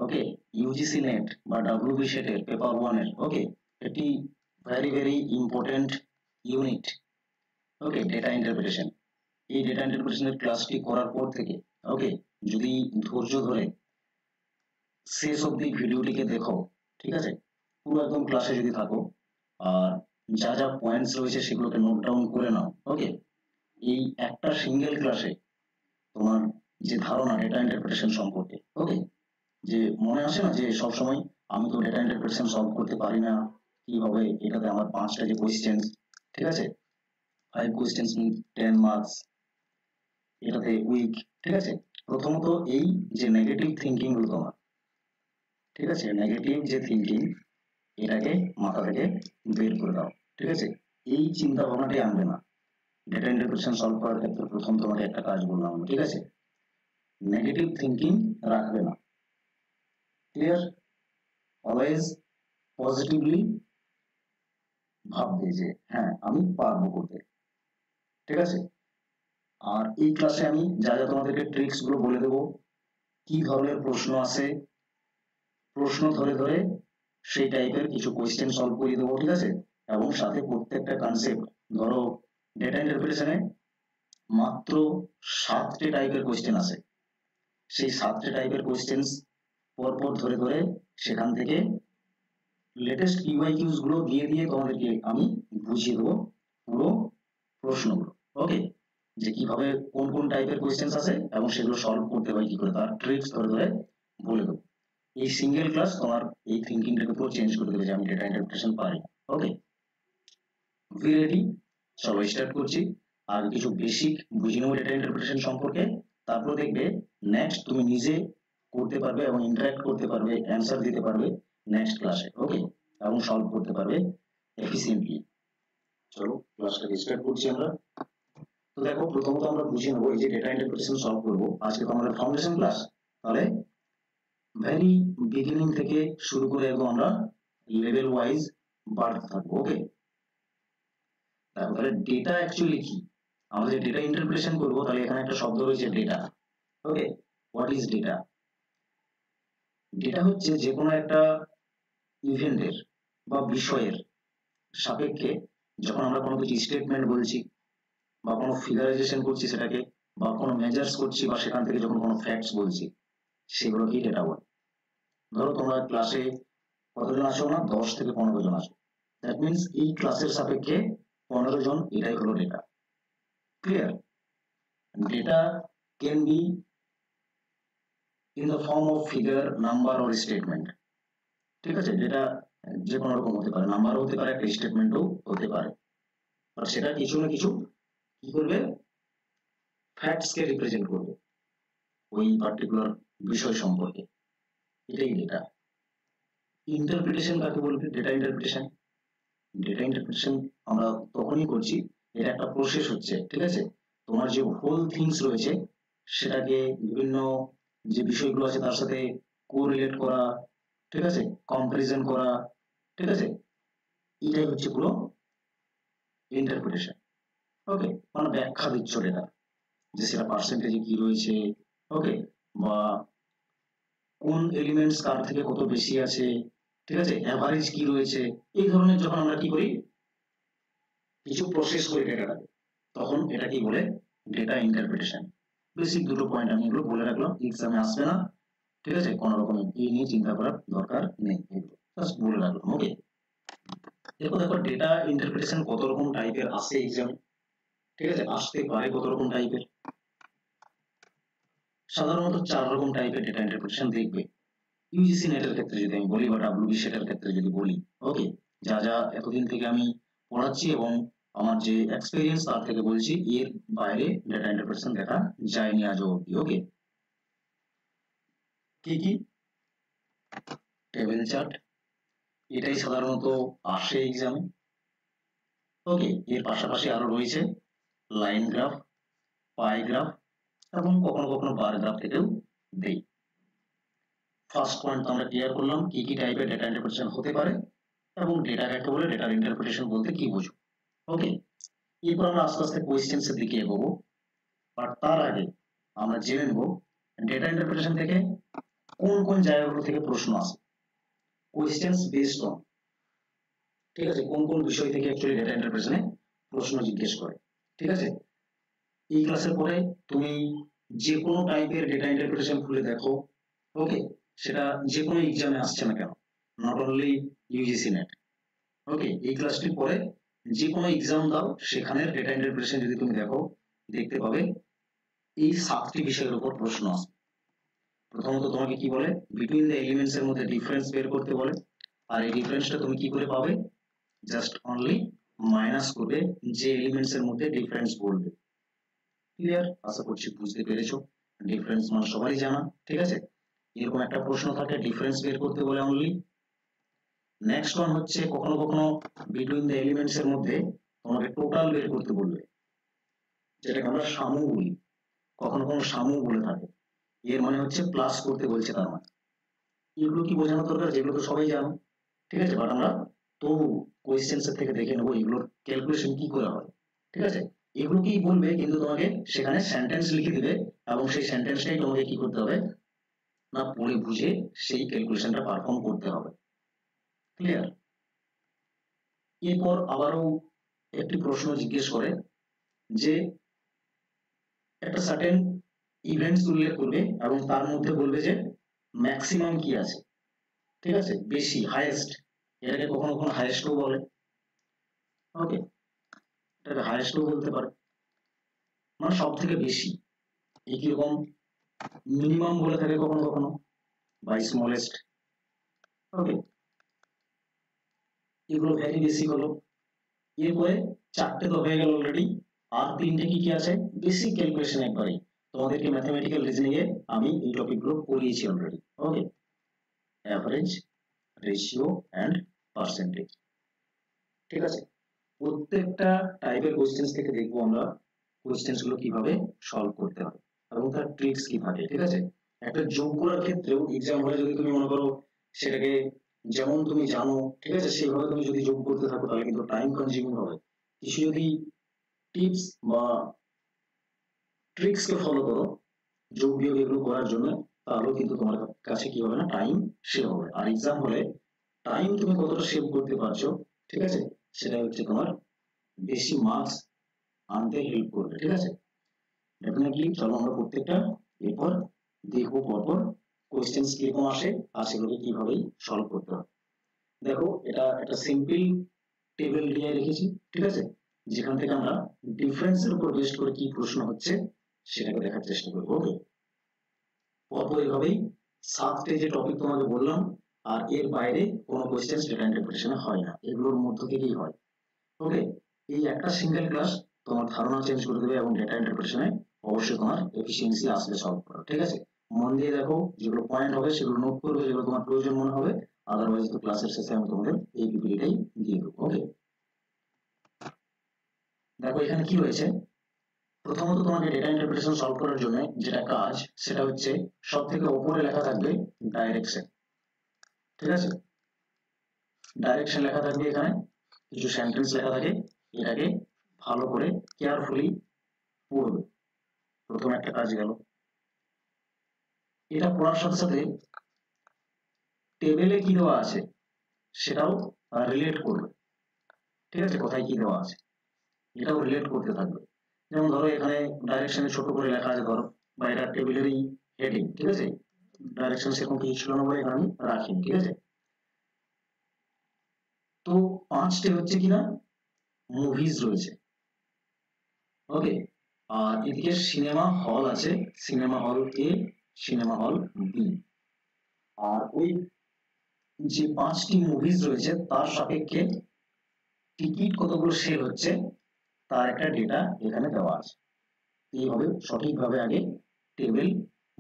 ওকে, UGC net বা WB সেটের paper 1 এর ওকে এটি ভেরি ইম্পর্টেন্ট ইউনিট। ওকে, ডেটা ইন্টারপ্রিটেশন। এই ডেটা ইন্টারপ্রিটেশনের ক্লাসটি করার পর থেকে ওকে যদি ধৈর্য ধরে শেষ অবধি ভিডিওটিকে দেখো, ঠিক আছে, পুরো একদম ক্লাসে যদি থাকো আর যা যা পয়েন্টস রয়েছে সেগুলোকে নোট ডাউন করে নাও, ওকে, এই একটা সিঙ্গেল ক্লাসে তোমার যে ধারণা ডেটা ইন্টারপ্রিটেশন সম্পর্কে, ওকে, যে মনে আসে না যে সব সময় আমি তো ডেটা ইন্টারপ্রিটেশন সলভ করতে পারি না, কি হবে এটাতে আমার 5টা যে কোয়েশ্চেন, ঠিক আছে, 5 কোয়েশ্চেন্স মিন 10 মার্কস, এটাতে উইক, ঠিক আছে। প্রথমত এই যে নেগেটিভ থিঙ্কিং গুলো তোমার, ঠিক আছে, নেগেটিভ যে থিঙ্কিং এটাকে মাথা থেকে বের করে দাও, ঠিক আছে। এই চিন্তা ভাবনাটাই আনবে না ডেটা ইন্টারপ্রিটেশন সলভ করার ক্ষেত্রে। প্রথম তোমাকে একটা কাজ বললাম, ঠিক আছে, নেগেটিভ থিঙ্কিং রাখবে না, ক্লিয়ার। অলওয়েজ পজিটিভলি ভাববে যে হ্যাঁ আমি পারবো করতে, ঠিক আছে। আর এই ক্লাসে আমি যা যা তোমাদেরকে ট্রিক্স গুলো বলে দেবো, কি ধরনের প্রশ্ন আসে, প্রশ্ন ধরে ধরে সেই টাইপের কিছু কোয়েশ্চেন সলভ করিয়ে দেবো, ঠিক আছে। এবং সাথে প্রত্যেকটা কনসেপ্ট, ধরো ডেটা ইন্টারপ্রিটেশনে মাত্র 7টে টাইপের কোয়েশ্চেন আসে, সেই 7টে টাইপের কোয়েশ্চেন পরপর ধরে ধরে সেখান থেকে লেটেস্ট কিউআইকিউস গুলো দিয়ে দিয়ে তোমাদেরকে আমি বুঝিয়ে দেবো পুরো প্রশ্নগুলো, ওকে, যে কিভাবে কোন কোন টাইপের কোয়েশ্চেন আসে এবং সেগুলো সলভ করতে হয় কি করে, তার ট্রিক্স ধরে ধরে বলে দেবো। এই সিঙ্গেল ক্লাস তোমার এই থিঙ্কিংটাকে পুরো চেঞ্জ করে দেবে যে আমি ডেটা ইন্টারপ্রিটেশন পারি, ওকে। We ready? চলো স্টার্ট করছি। আর কিছু বেসিক বুঝে নেবো ডেটা ইন্টারপ্রিটেশন সম্পর্কে, তারপর দেখবে নেক্সট তুমি নিজে করতে পারবে এবং ইন্টারঅ্যাক্ট করতে পারবে, অ্যান্সার দিতে পারবে নেক্সট ক্লাসে, ওকে, এবং সলভ করতে পারবে এফিসিয়েন্টলি। চলো ক্লাসটাকে স্টার্ট করছি আমরা। তো দেখো প্রথমত আমরা বুঝে নেবো এই যে ডেটা ইন্টারপ্রিটেশন সলভ করবো, আজকে তো আমাদের ফাউন্ডেশন ক্লাস, তাহলে ভেরি বিগিনিং থেকে শুরু করে একদম আমরা লেভেল ওয়াইজ বাড়তে থাকবো, ওকে। তাহলে ডেটা অ্যাকচুয়ালি কি, আমরা যে ডেটা ইন্টারপ্রিটেশন করবো তাহলে এখানে একটা শব্দ রয়েছে data, okay. What is data? Data হচ্ছে যে কোনো একটা ইভেন্টের বা বিষয়ের সাপেক্ষে যখন আমরা কোনো কিছু স্টেটমেন্ট বলছি বা কোনো ফিগারাইজেশন করছি সেটাকে, বা কোনো মেজার্স করছি, বা সেখান থেকে যখন কোনো ফ্যাক্টস বলছি, সেগুলোকেই ডেটা বলে। ধরো তোমরা ক্লাসে কতজন আসো না, 10 থেকে 15 জন আসো, দ্যাট মিনস এই ক্লাসের সাপেক্ষে 15 জন, এটাই হলো data, clear. Data can be in the form of figure, number or statement, ঠিক আছে। ডেটা যে কোনো রকম হতে পারে, নাম্বারও হতে পারে, একটা স্টেটমেন্টও হতে পারে, আর সেটা কিছু না কিছু কি করবে, ফ্যাক্টস কে রিপ্রেজেন্ট করবে ওই পার্টিকুলার বিষয় সম্পর্কে, এটাই ডেটা। ইন্টারপ্রিটেশন কাকে বলবে? ডেটা ইন্টারপ্রিটেশন, ডেটা ইন্টারপ্রিটেশন আমরা তখনই করছি, এটা একটা প্রসেস হচ্ছে, ঠিক আছে। তোমার যে হোল থিংস রয়েছে সেটাকে বিভিন্ন যে বিষয়গুলো আছে তার সাথে কোরিলেট করা, ঠিক আছে, কম্পারিজন করা, ঠিক আছে, এটাই হচ্ছে পুরো ইন্টারপ্রিটেশন, ওকে। মানে ব্যাখ্যা দিচ্ছ ডেটা, যে সেটা পার্সেন্টেজে কি রয়েছে, ওকে, বা কোন এলিমেন্টস কার থেকে কত বেশি আছে, ঠিক আছে, অ্যাভারেজ কি রয়েছে, এই ধরনের যখন আমরা কি করি কিছু প্রসেস করি ডেটাটাকে, তখন এটা কি বলে, ডেটা ইন্টারপ্রিটেশন। বেসিক দুটো পয়েন্ট আমি এগুলো বলে রাখলাম, এক্সামে আসবে না, ঠিক আছে, কোনো রকম এই নিয়ে চিন্তা করার দরকার নেই, এগুলো জাস্ট বলে রাখলাম, ওকে। দেখো দেখো ডেটা ইন্টারপ্রিটেশন কত রকম টাইপের আসে এক্সামে, ঠিক আছে, আসতে পারে কত রকম টাইপের। সাধারণত 4 রকম টাইপের ডেটা ইন্টারপ্রিটেশন দেখবে ইউজিসি নেটের ক্ষেত্রে যদি আমি বলি, বা ডাব্লিউবি সেটের ক্ষেত্রে যদি বলি, ওকে। যা যা এতদিন থেকে আমি পড়াচ্ছি এবং আমার যে এক্সপেরিয়েন্স তার থেকে বলছি, এর বাইরে ডেটা ইন্টারপ্রিটেশন দেখা যায়নি আজও অব্দি, ওকে। কি কি? টেবিল চার্ট, এটাই সাধারণত আসে এক্সামে, ওকে। এর পাশাপাশি আরো রয়েছে লাইন গ্রাফ, পাই গ্রাফ, এবং কখনো কখনো বার গ্রাফ থেকেও দেই। ফার্স্ট পয়েন্ট আমরা ক্লিয়ার করলাম কি কি টাইপের ডেটা ইন্টারপ্রিটেশন হতে পারে এবং ডেটা কাকে বলে, ডেটার ইন্টারপ্রিটেশন বলতে কি বুঝো, ওকে। এরপর আমরা আস্তে আস্তে কোয়েশ্চেন্স এর দিকে এগোবো, বাট তার আগে আমরা জেনে নেব ডেটা ইন্টারপ্রিটেশন থেকে কোন কোন জায়গাগুলো থেকে প্রশ্ন আসে, কোয়েশ্চেন্স বেসড অন, ঠিক আছে, কোন কোন বিষয় থেকে অ্যাকচুয়ালি ডেটা ইন্টারপ্রিটেশনে প্রশ্ন জিজ্ঞেস করে। ঠিক আছে, এই ক্লাসের পরে তুমি যে কোনো টাইপের ডেটা ইন্টারপ্রিটেশন খুলে দেখো, ওকে, সেটা যে কোনো এক্সামে আসছে না কেন, নট অনলি ইউজিসি নেট, ওকে, এই ক্লাসটির পরে যে কোনো এক্সাম দাও সেখানের ডেটা ইন্টারপ্রিটেশন যদি তুমি দেখো, দেখতে পাবে এই 7টি বিষয়ের উপর প্রশ্ন আসে। প্রথমত তোমাকে কি বলে, বিটুইন দ্য এলিমেন্টস এর মধ্যে ডিফারেন্স বের করতে বলে, আর এই ডিফারেন্সটা তুমি কি করে পাবে, জাস্ট অনলি মাইনাস করবে যে এলিমেন্টস এর মধ্যে ডিফারেন্স বলবে। ক্লিয়ার? আশা করছি বুঝতে পেরেছো। ডিফারেন্স মানে সবাই জানা, ঠিক আছে। এরকম একটা প্রশ্ন থাকে, ডিফারেন্স বের করতে বলে অনলি। নেক্সট ওয়ান হচ্ছে কখনো কখনো বিটুইন দ্য এলিমেন্টস এর মধ্যে তোমাকে টোটাল বের করতে বলবে, যেটাকে আমরা সামু বলি, কখনো কখনো সামু বলে থাকে, এর মানে হচ্ছে প্লাস করতে বলছে তার মানে। এগুলো কি বোঝানো দরকার, যেগুলো তো সবাই জানো, ঠিক আছে, বাট আমরা তবু কোয়েশ্চেন্স এর থেকে দেখে নেবো এগুলোর ক্যালকুলেশন কি করে হয়। ঠিক আছে, এগুলো কি বলবে, কিন্তু তোমাকে সেখানে সেন্টেন্স লিখে দিবে এবং সেই সেন্টেন্সটাই তোমাকে কি করতে হবে না, পড়ে বুঝে সেই ক্যালকুলেশনটা পারফর্ম করতে হবে। ক্লিয়ার? এরপর আবারও একটি প্রশ্ন জিজ্ঞেস করে যে একটা সার্টেন ইভেন্টস উল্লেখ করবে এবং তার মধ্যে বলবে যে ম্যাক্সিমাম কি আছে, ঠিক আছে, বেশি, হাইয়েস্ট, এটাকে কখনো কখনো হাইয়েস্টও বলে, ওকে, এটাকে হাইয়েস্টও বলতে পারে, মানে সব থেকে বেশি। একই রকম মিনিমাম বলে থাকে কখনো কখনো বা স্মলেস্ট, ওকে, এগুলো ভ্যারি বেসিক হলো। এরপরে 4টে তো হয়ে গেল অলরেডি, আর 3টে কি কি আছে, বেসিক ক্যালকুলেশন একবারে তোমাদেরকে ম্যাথমেটিক্যাল রিজনিং এ আমি এই টপিকগুলো পড়িয়েছি already, okay, average, ratio and percentage. ঠিক আছে, প্রত্যেকটা টাইপের কোশ্চেন্স থেকে দেখবো আমরা কোশ্চেন্স গুলো কিভাবে সলভ করতে হয় এবং তার ট্রিক্স কি থাকে। ঠিক আছে, একটা যোগ করার ক্ষেত্রেও এক্সাম হলে যদি তুমি মনে করো সেটাকে যেমন তুমি জানো, ঠিক আছে, সেইভাবে তুমি যদি যোগ করতে থাকো তাহলে কিন্তু টাইম কনজিউমিং হবে। কিছু যদি টিপস বা ট্রিক্স কে ফলো করো যোগ বিয়োগ এগুলো করার জন্য, তাহলেও কিন্তু তোমার কাছে কি হবে না, টাইম সেভ হবে। আর এক্সাম হলে টাইম তুমি কতটা সেভ করতে পারছো, ঠিক আছে, সেটা হচ্ছে তোমার বেশি মার্কস আনতে হেল্প করবে। ঠিক আছে, ডেফিনেটলি চলো আমরা প্রত্যেকটা এরপর দেখবো পরপর কোয়েশ্চেন্স কিরকম আসে আর সেগুলোকে কিভাবে সলভ করতে হবে। দেখো এটা একটা সিম্পল টেবিল দিয়ে রেখেছি, ঠিক আছে, যেখান থেকে আমরা ডিফারেন্সের উপর বেস্ট করে কি প্রশ্ন হচ্ছে সেটাকে দেখার চেষ্টা করবো। ওকে, পরপর এইভাবেই 7টে যে টপিক তোমাকে বললাম, আর এর বাইরে কোনো কোয়েশ্চেন্স ডেটা ইন্টারপ্রিটেশনে হয় না, এগুলোর মধ্য থেকেই হয়। ওকে, এই একটা সিঙ্গেল ক্লাস তোমার ধারণা চেঞ্জ করে দেবে এবং ডেটা ইন্টারপ্রিটেশনে অবশ্যই তোমার এফিসিয়েন্সি আসবে সলভ করা। ঠিক আছে, মন দিয়ে দেখো, যেগুলো পয়েন্ট হবে সেগুলো নোট করবে, যেগুলো তোমার প্রয়োজন মনে হবে, আদারওয়াইজ তো ক্লাসের শেষে আমি তোমাদের এই পিপিটিটাই দিয়ে দেবো। ওকে, দেখো এখানে কি হয়েছে, প্রথমত তোমাকে ডেটা ইন্টারপ্রিটেশন সলভ করার জন্য যেটা কাজ সেটা হচ্ছে সব থেকে উপরে লেখা থাকবে ডাইরেকশন। ঠিক আছে, ডাইরেকশন লেখা থাকবে, এখানে কিছু সেন্টেন্স লেখা থাকে, এটাকে ভালো করে কেয়ারফুলি পড়বে। প্রথম একটা কাজ গেল, এটা পড়ার সাথে সাথে টেবিলে কি দেওয়া আছে সেটাও রিলেট করবে। ঠিক আছে, কোথায় কি দেওয়া আছে এটাও রিলেট করতে থাকবে। যেমন ধরো এখানে ডাইরেকশনে ছোট করে লেখা আছে ধরো, বা এটা টেবিলেরই হেডিং, ঠিক আছে, ডাইরেকশন সেরকম কিছু ছিল না বলে এখানে আমি রাখিনি। ঠিক আছে, তো 5টে হচ্ছে কিনা মুভিজ রয়েছে, ওকে, আর এদিকে সিনেমা হল আছে, সিনেমা হল এ, সিনেমা হল বি, আর ওই যে 5টি মুভিজ রয়েছে তার সাপেক্ষে টিকিট কতগুলো সেল হচ্ছে তার একটা ডেটা এখানে দেওয়া আছে। এইভাবে সঠিকভাবে আগে টেবিল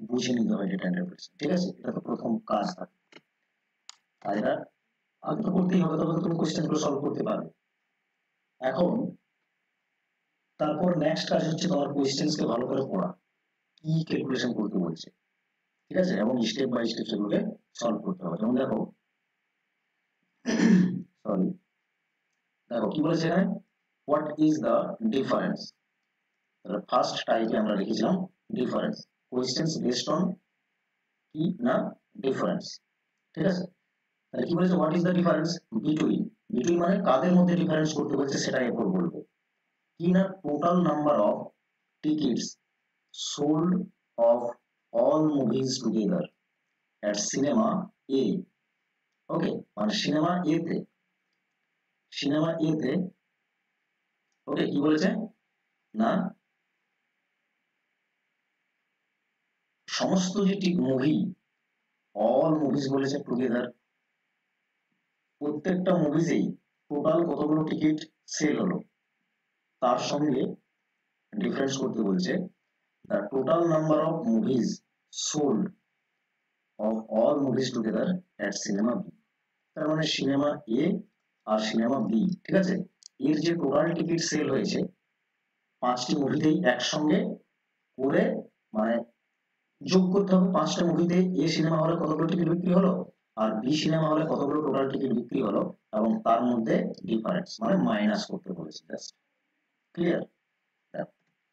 বুঝে নিতে হয় ডেটা ইন্টারপ্রিটেশন। ঠিক আছে, এটা তো প্রথম কাজ থাকে, আর এটা আগে তো করতেই হবে, তবে তুমি কোশ্চেন গুলো সলভ করতে পারবে। এখন তারপর নেক্সট কাজ হচ্ছে তোমার কোশ্চেন্স কে ভালো করে পড়া, কি ক্যালকুলেশন করতে বলছে, ঠিক আছে, এবং স্টেপ বাই স্টেপ সেগুলোকে সলভ করতে হবে। যেমন দেখো, সরি, দেখো কি বলেছে এখানে, what is the difference, first টাইপে আমরা লিখেছিলাম ডিফারেন্স, কোয়েশ্চেন্স বেসড অন কি না, ডিফারেন্স, ঠিক আছে। তাহলে কি বলেছে, what is the difference between, between মানে কাদের মধ্যে ডিফারেন্স করতে বলছে সেটা এরপর বলবো। কি না, total number of tickets sold of all movies together at cinema A. Okay, মানে সিনেমা এ তে, সিনেমা এ তে ওকে কি বলেছে না, সমস্ত যে মুভি, অল মুভিজ বলেছে টুগেদার, প্রত্যেকটা মুভিজেই টোটাল কতগুলো টিকিট সেল হলো তার সঙ্গে ডিফারেন্স করতে বলছে the total number of movies sold of all movies together at cinema B. তার মানে সিনেমা এ আর সিনেমা বি, ঠিক আছে, এর যে টোটাল টিকিট সেল হয়েছে পাঁচটি মুভিতেই একসঙ্গে করে, মানে যোগ করতে হবে পাঁচটা মুভিতে এ সিনেমা হলে কতগুলো টিকিট বিক্রি হলো আর বি সিনেমা হলে কতগুলো টোটাল টিকিট বিক্রি হলো, এবং তার মধ্যে ডিফারেন্স মানে মাইনাস করতে বলেছি। Just clear.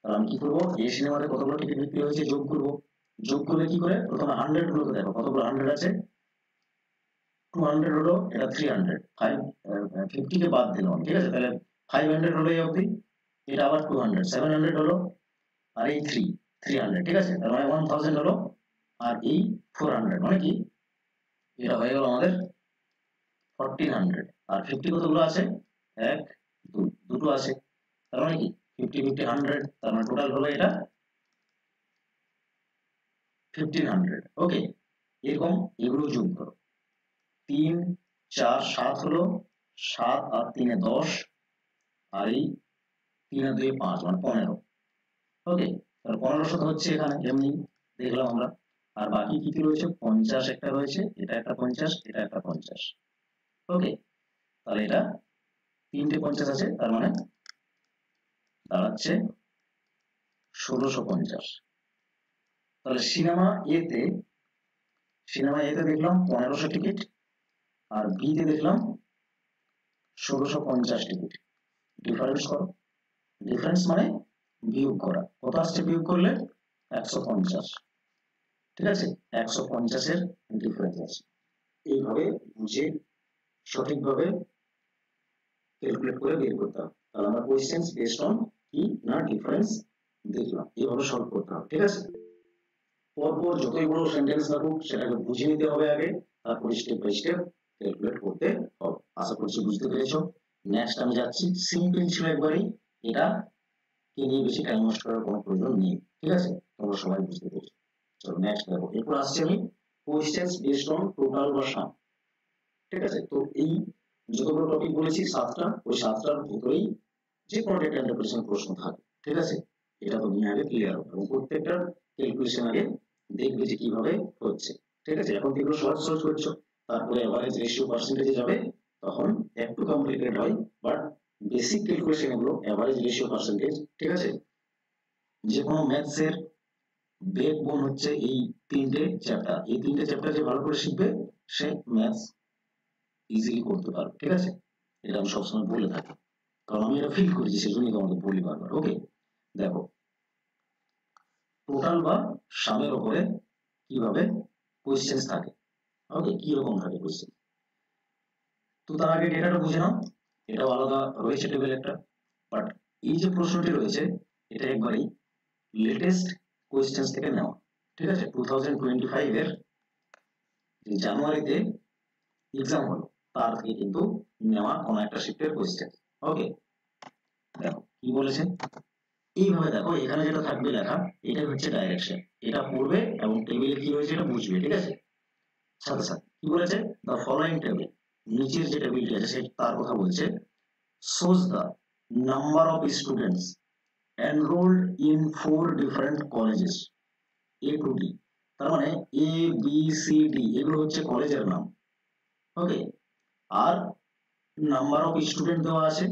তাহলে আমি কি করবো, এ সিনেমাতে কতগুলো টিকিট বিক্রি হয়েছে যোগ করবো, যোগ করলে কি করে, প্রথমে 100 গুলোকে দেখো কতগুলো 100 আছে, 200 হলো, এটা 300, 50 কে বাদ দিলাম, ঠিক আছে, তাহলে 500 হলো এই অবধি, এটা আবার 200, 700 হলো, আর এই 300, ঠিক আছে, তার মানে 1000 হলো, আর এই 400 মানে কি, এটা হয়ে গেল আমাদের 1400। আর 50 কতগুলো আছে, 1 2 দুটো আছে, তার মানে কি 50 50 100, তার মানে টোটাল হলো এটা 1500। ওকে, এরকম এগুলো যোগ করো, 3 4 7 হলো, 7 আর 3 এ 10, আর এই 3 আর 2 5 মানে 15। ওকে, তাহলে 1500 হচ্ছে এখানে এমনি দেখলাম আমরা। আর বাকি কি কি রয়েছে, 50 একটা রয়েছে, এটা একটা 50, এটা একটা 50। ওকে, তাহলে এটা তিনটে 50 আছে, তার মানে দাঁড়াচ্ছে 1650। তাহলে সিনেমা এ তে, সিনেমা এ তে দেখলাম 1500 টিকিট, আর বি তে দেখলাম 1650 টিকিট। ডিফারেন্স করো, ডিফারেন্স মানে বিয়োগ করা, কত আসছে বিয়োগ করলে 150, ঠিক আছে, 150 এর ডিফারেন্স আছে। এইভাবে বুঝে সঠিকভাবে ক্যালকুলেট করে বের করতে হবে। তাহলে আমরা কোশ্চেন্স বেসড অন কি না ডিফারেন্স দেখলাম, এইভাবে সলভ করতে হবে, ঠিক আছে। পরপর যতই বড় সেন্টেন্স থাকুক সেটাকে বুঝে নিতে হবে আগে, তারপর স্টেপ বাই স্টেপ ক্যালকুলেট করতে হবে। আশা করছি বুঝতে পেরেছো। নেক্সট আমি যাচ্ছি, সিম্পল ছিল একবারই, এটা কে নিয়ে বেশি টাইম ওয়েস্ট করার কোনো প্রয়োজন নেই, ঠিক আছে, তোমরা সবাই বুঝতে পেরেছো। চলো নেক্সট দেখো, এরপর আসছে আমি কোশ্চেন্স বেসড অন টোটাল বা সাম, ঠিক আছে। তো এই যতগুলো টপিক বলেছি 7টা, ওই 7টার ভিতরেই যে কোনো ডেটা ইন্টারপ্রিটেশন প্রশ্ন থাকে, ঠিক আছে, এটা তো নিয়ে আগে ক্লিয়ার হবে, এবং প্রত্যেকটার ক্যালকুলেশন আগে দেখবে যে কিভাবে হচ্ছে, ঠিক আছে। এখন যেগুলো সহজ সহজ করছো, তারপরে এভারেজ রেশিও পার্সেন্টেজে যাবে, তখন একটু কমপ্লিকেটেড হয়, বাট বেসিক ক্যালকুলেশন এগুলো এভারেজ রেশিও পার্সেন্টেজ, ঠিক আছে। যে কোনো ম্যাথস এর ব্যাকবোন হচ্ছে এই তিনটে চ্যাপ্টার, এই তিনটে চ্যাপ্টার যে ভালো করে শিখবে সে ম্যাথস ইজিলি করতে পারবে, ঠিক আছে, এটা আমি সবসময় বলে থাকি, কারণ আমি এটা ফিল করেছি, সেজন্যই তোমাকে বলি বারবার। ওকে, দেখো টোটাল বা সামের উপরে কিভাবে কোশ্চেন থাকে, ওকে, কি রকম থাকে কোশ্চেন। তো তার আগে ডেটাটা বুঝে নাও, এটাও আলাদা রয়েছে টেবিল একটা, বাট এই যে প্রশ্নটি রয়েছে এটা একবারেই লেটেস্ট কোশ্চেন থেকে নেওয়া, ঠিক আছে, 2025 এর জানুয়ারিতে এক্সাম হলো তার থেকে কিন্তু নেওয়া কোন একটা শিফটের কোশ্চেন। ওকে, দেখো কি বলেছে, এইভাবে দেখো এখানে যেটা থাকবে লেখা এটা হচ্ছে ডাইরেকশন, এটা পড়বে এবং টেবিলে কি হয়েছে এটা বুঝবে, ঠিক আছে। সাথে সাথে কি বলেছে, দ্য ফলোইং টেবিল, নিচের যে টেবিলটি আছে সে তার কথা বলছে, shows the number of students enrolled in 4 different colleges A to D, তার মানে A B C D এগুলো হচ্ছে কলেজের নাম। ওকে, আর নাম্বার অফ স্টুডেন্ট দেওয়া আছে,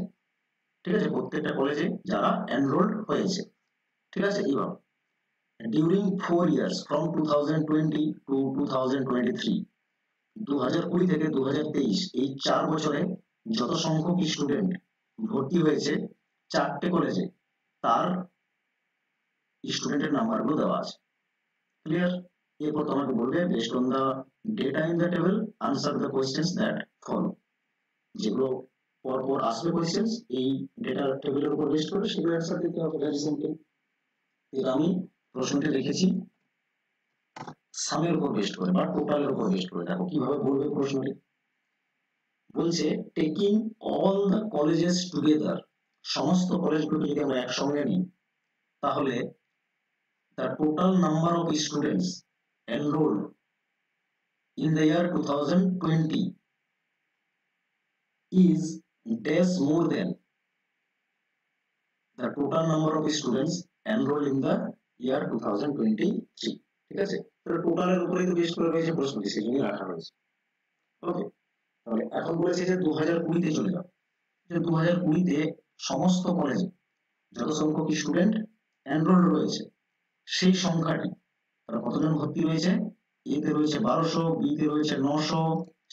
ঠিক আছে, প্রত্যেকটা কলেজে যারা এনরোল্ড হয়েছে, ঠিক আছে। এইভাবে ডিউরিং 4 ইয়ার্স ফ্রম 2020 টু 2023, 2020 থেকে 2023 এই 4 বছরে যত সংখ্যক স্টুডেন্ট ভর্তি হয়েছে 4টে কলেজে, তার স্টুডেন্টের নাম্বারগুলো দেওয়া আছে। ক্লিয়ার? এরপর তোমাকে বলবে based on the data in the table answer the questions that follow, যেগুলো পরপর আসবে কোয়েশ্চেন্স এই ডেটা টেবিলের উপর বেস্ট করে সেগুলো অ্যান্সার দিতে হবে। Very simple. এটা আমি প্রশ্নটি রেখেছি সামের উপর বেস্ট করে বা টোটালের উপর বেস্ট করে। দেখো কিভাবে বলবে প্রশ্নটি। বলছে taking all the colleges together, সমস্ত কলেজগুলোকে যদি আমরা একসঙ্গে নিই তাহলে the total number of students enrolled in the year 2020 is dash more than the total number of students enrolled in the year 2023। ঠিক আছে, তাহলে টোটালের উপরেই তো বেস করে রয়েছে প্রশ্নটি, সেই জন্যই রাখা হয়েছে। ওকে, তাহলে এখন বলেছে যে 2020 তে চলে যাও, যে 2020 তে সমস্ত কলেজে যত সংখ্যক স্টুডেন্ট এনরোল রয়েছে সেই সংখ্যাটি, তারা কতজন ভর্তি রয়েছে, এ তে রয়েছে 1200, বি তে রয়েছে 900,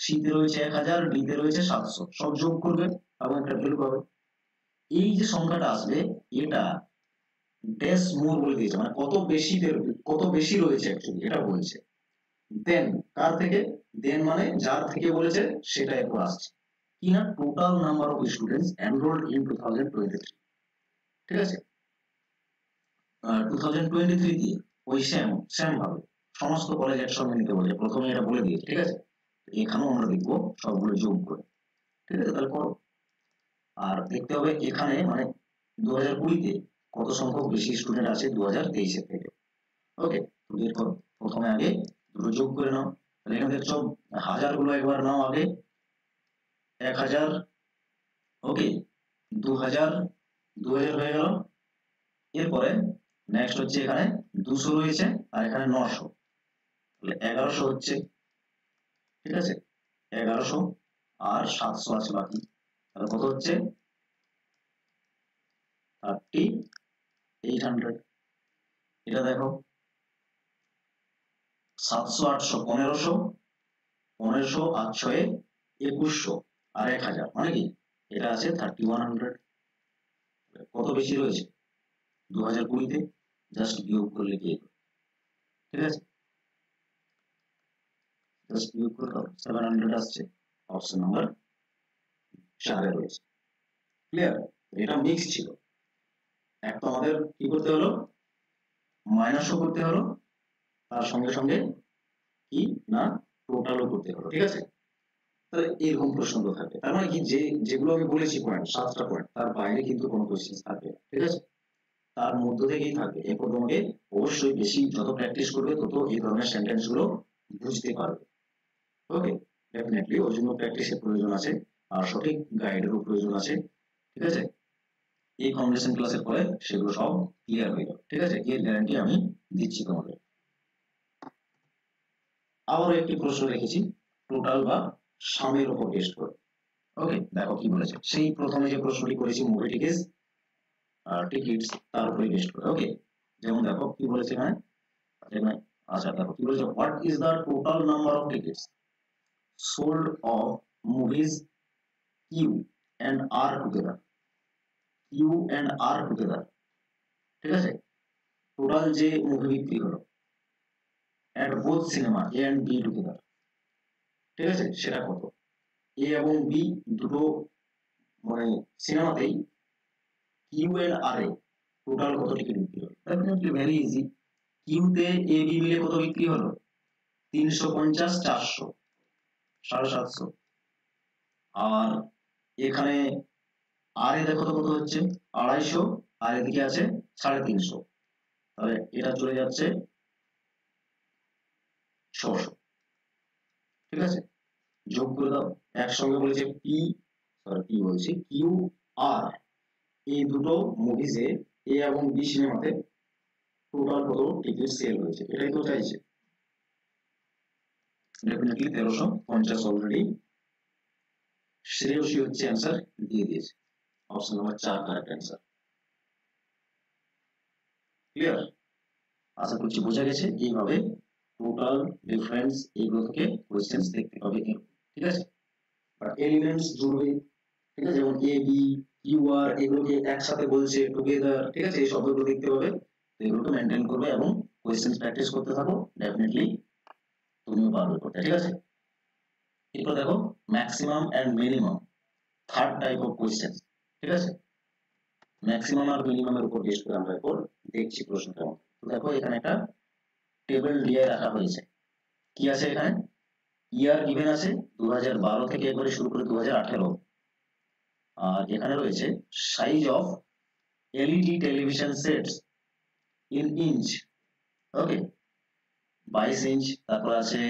সি তে রয়েছে 1000, ডি তে রয়েছে 700, সব যোগ করবে এবং একটা ভ্যালু পাবে। এই যে সংখ্যাটা আসবে এটা ড্যাশ মোর বলে দিয়েছে, মানে কত বেশি রয়েছে অ্যাকচুয়ালি এটা বলছে। দেন কার থেকে, দেন মানে যার থেকে বলেছে সেটা এরপর আসছে কি না, total number of students enrolled in 2023। ঠিক আছে, 2023 দিয়ে ওই সেম ভাবে সমস্ত কলেজ একসঙ্গে নিতে বলে, প্রথমে এটা বলে দিয়েছে। ঠিক আছে, এখানেও আমরা দেখবো সবগুলো যোগ করে। ঠিক আছে, তাহলে করো। আর দেখতে হবে এখানে মানে 2020 তে কত সংখ্যক বেশি স্টুডেন্ট আছে 2023 এর থেকে। ওকে, বের করো। প্রথমে আগে দুটো যোগ করে নাও, তাহলে এখানে দেখছো হাজার গুলো একবার নাও আগে, 1000, ওকে, 2000 হয়ে গেল। এরপরে নেক্সট হচ্ছে এখানে 200 রয়েছে আর এখানে 900, তাহলে 1100 হচ্ছে। ঠিক আছে, 1100 আর 700 আছে বাকি, তাহলে কত হচ্ছে 3800। এটা দেখো 700 800 1500, 1500 আর 6 2100 আর 1000, মানে কি এটা আছে 3100। কত বেশি রয়েছে 2020 তে, জাস্ট বিয়োগ করলে কি, ঠিক আছে, জাস্ট বিয়োগ করে দাও, 700 আসছে, অপশন নাম্বার 4 এ রয়েছে। ক্লিয়ার, এটা মিক্স ছিল, এক তো আমাদের কি করতে হলো, মাইনাসও করতে হলো, তার সঙ্গে সঙ্গে কি না টোটালও করতে হলো। ঠিক আছে, তাহলে এরকম প্রশ্ন তো থাকবে, তার মানে কি যেগুলো আমি বলেছি পয়েন্ট 7টা পয়েন্ট, তার বাইরে কিন্তু কোনো কোশ্চেন থাকবে না। ঠিক আছে, তার মধ্য থেকেই থাকবে। এরপর তোমাকে অবশ্যই বেশি যত প্র্যাকটিস করবে তত এই ধরনের সেন্টেন্স গুলো বুঝতে পারবে। ওকে, ডেফিনেটলি ওর জন্য প্র্যাকটিসের প্রয়োজন আছে আর সঠিক গাইডেরও প্রয়োজন আছে। ঠিক আছে, এই ফাউন্ডেশন ক্লাসের পরে সেগুলো সব ক্লিয়ার হয়ে যাবে। ঠিক আছে, এর গ্যারান্টি আমি দিচ্ছি তোমাদের। আবারও একটি প্রশ্ন রেখেছি টোটাল বা সামের উপর টেস্ট করে। ওকে, দেখো কি বলেছে, সেই প্রথমে যে প্রশ্নটি করেছি মুভি টিকিটস তার উপরে টেস্ট করে। ওকে, যেমন দেখো কি বলেছে এখানে, আচ্ছা দেখো কি বলেছে, what is the total number of tickets sold of movies Q and R together, Q and R together. ঠিক আছে, টোটাল যে মুভি বিক্রি হলো at both cinema A and B together, ঠিক আছে, সেটা কত। এ এবং বি দুটো মানে সিনেমাতেই কিউ এন্ড আর এ টোটাল কত টিকিট বিক্রি হলো। ডেফিনেটলি ভেরি ইজি, কিউতে এ বি মিলে কত বিক্রি হলো 350 400 750, আর এখানে আর এ দেখো তো কত হচ্ছে 250, আর এদিকে আছে 350, তাহলে এটা চলে যাচ্ছে 600। ঠিক আছে, যোগ করে দাও, একসঙ্গে বলেছে পি বলছি কিউ আর, এই দুটো মুভিজে এ এবং বি সিনেমাতে টোটাল কত টিকিট সেল হয়েছে, এটাই তো চাইছে। ডেফিনেটলি 1350 অলরেডি শ্রেয়সী হচ্ছে অ্যান্সার দিয়ে দিয়েছে, option number 4 correct answer. Clear, আশা করছি বোঝা গেছে। এইভাবে টোটাল ডিফারেন্স এগুলো থেকে কোশ্চেন্স দেখতে পাবে। ঠিক আছে, বাট এলিমেন্টস জুড়বে, ঠিক আছে, যেমন এ বি কিউ আর এগুলোকে একসাথে বলছে টুগেদার। ঠিক আছে, এই শব্দগুলো দেখতে পাবে, তো এগুলোকে মেনটেন করবে এবং কোয়েশ্চেন প্র্যাকটিস করতে থাকো, ডেফিনেটলি তুমিও পারবে করতে, ঠিক আছে। এরপর দেখো maximum and minimum, third type of question, ঠিক আছে। ম্যাক্সিমাম আর মিনিমামের উপর বেস করে আমরা এরপর দেখছি প্রশ্ন কেমন। তো দেখো এখানে একটা টেবিল দিয়ে রাখা হয়েছে, কি আছে এখানে, ইয়ার গিভেন আছে 2012 থেকে একবারে শুরু করে 2018, আর এখানে রয়েছে size of LED television sets in inch, okay 22 inch, তারপর আছে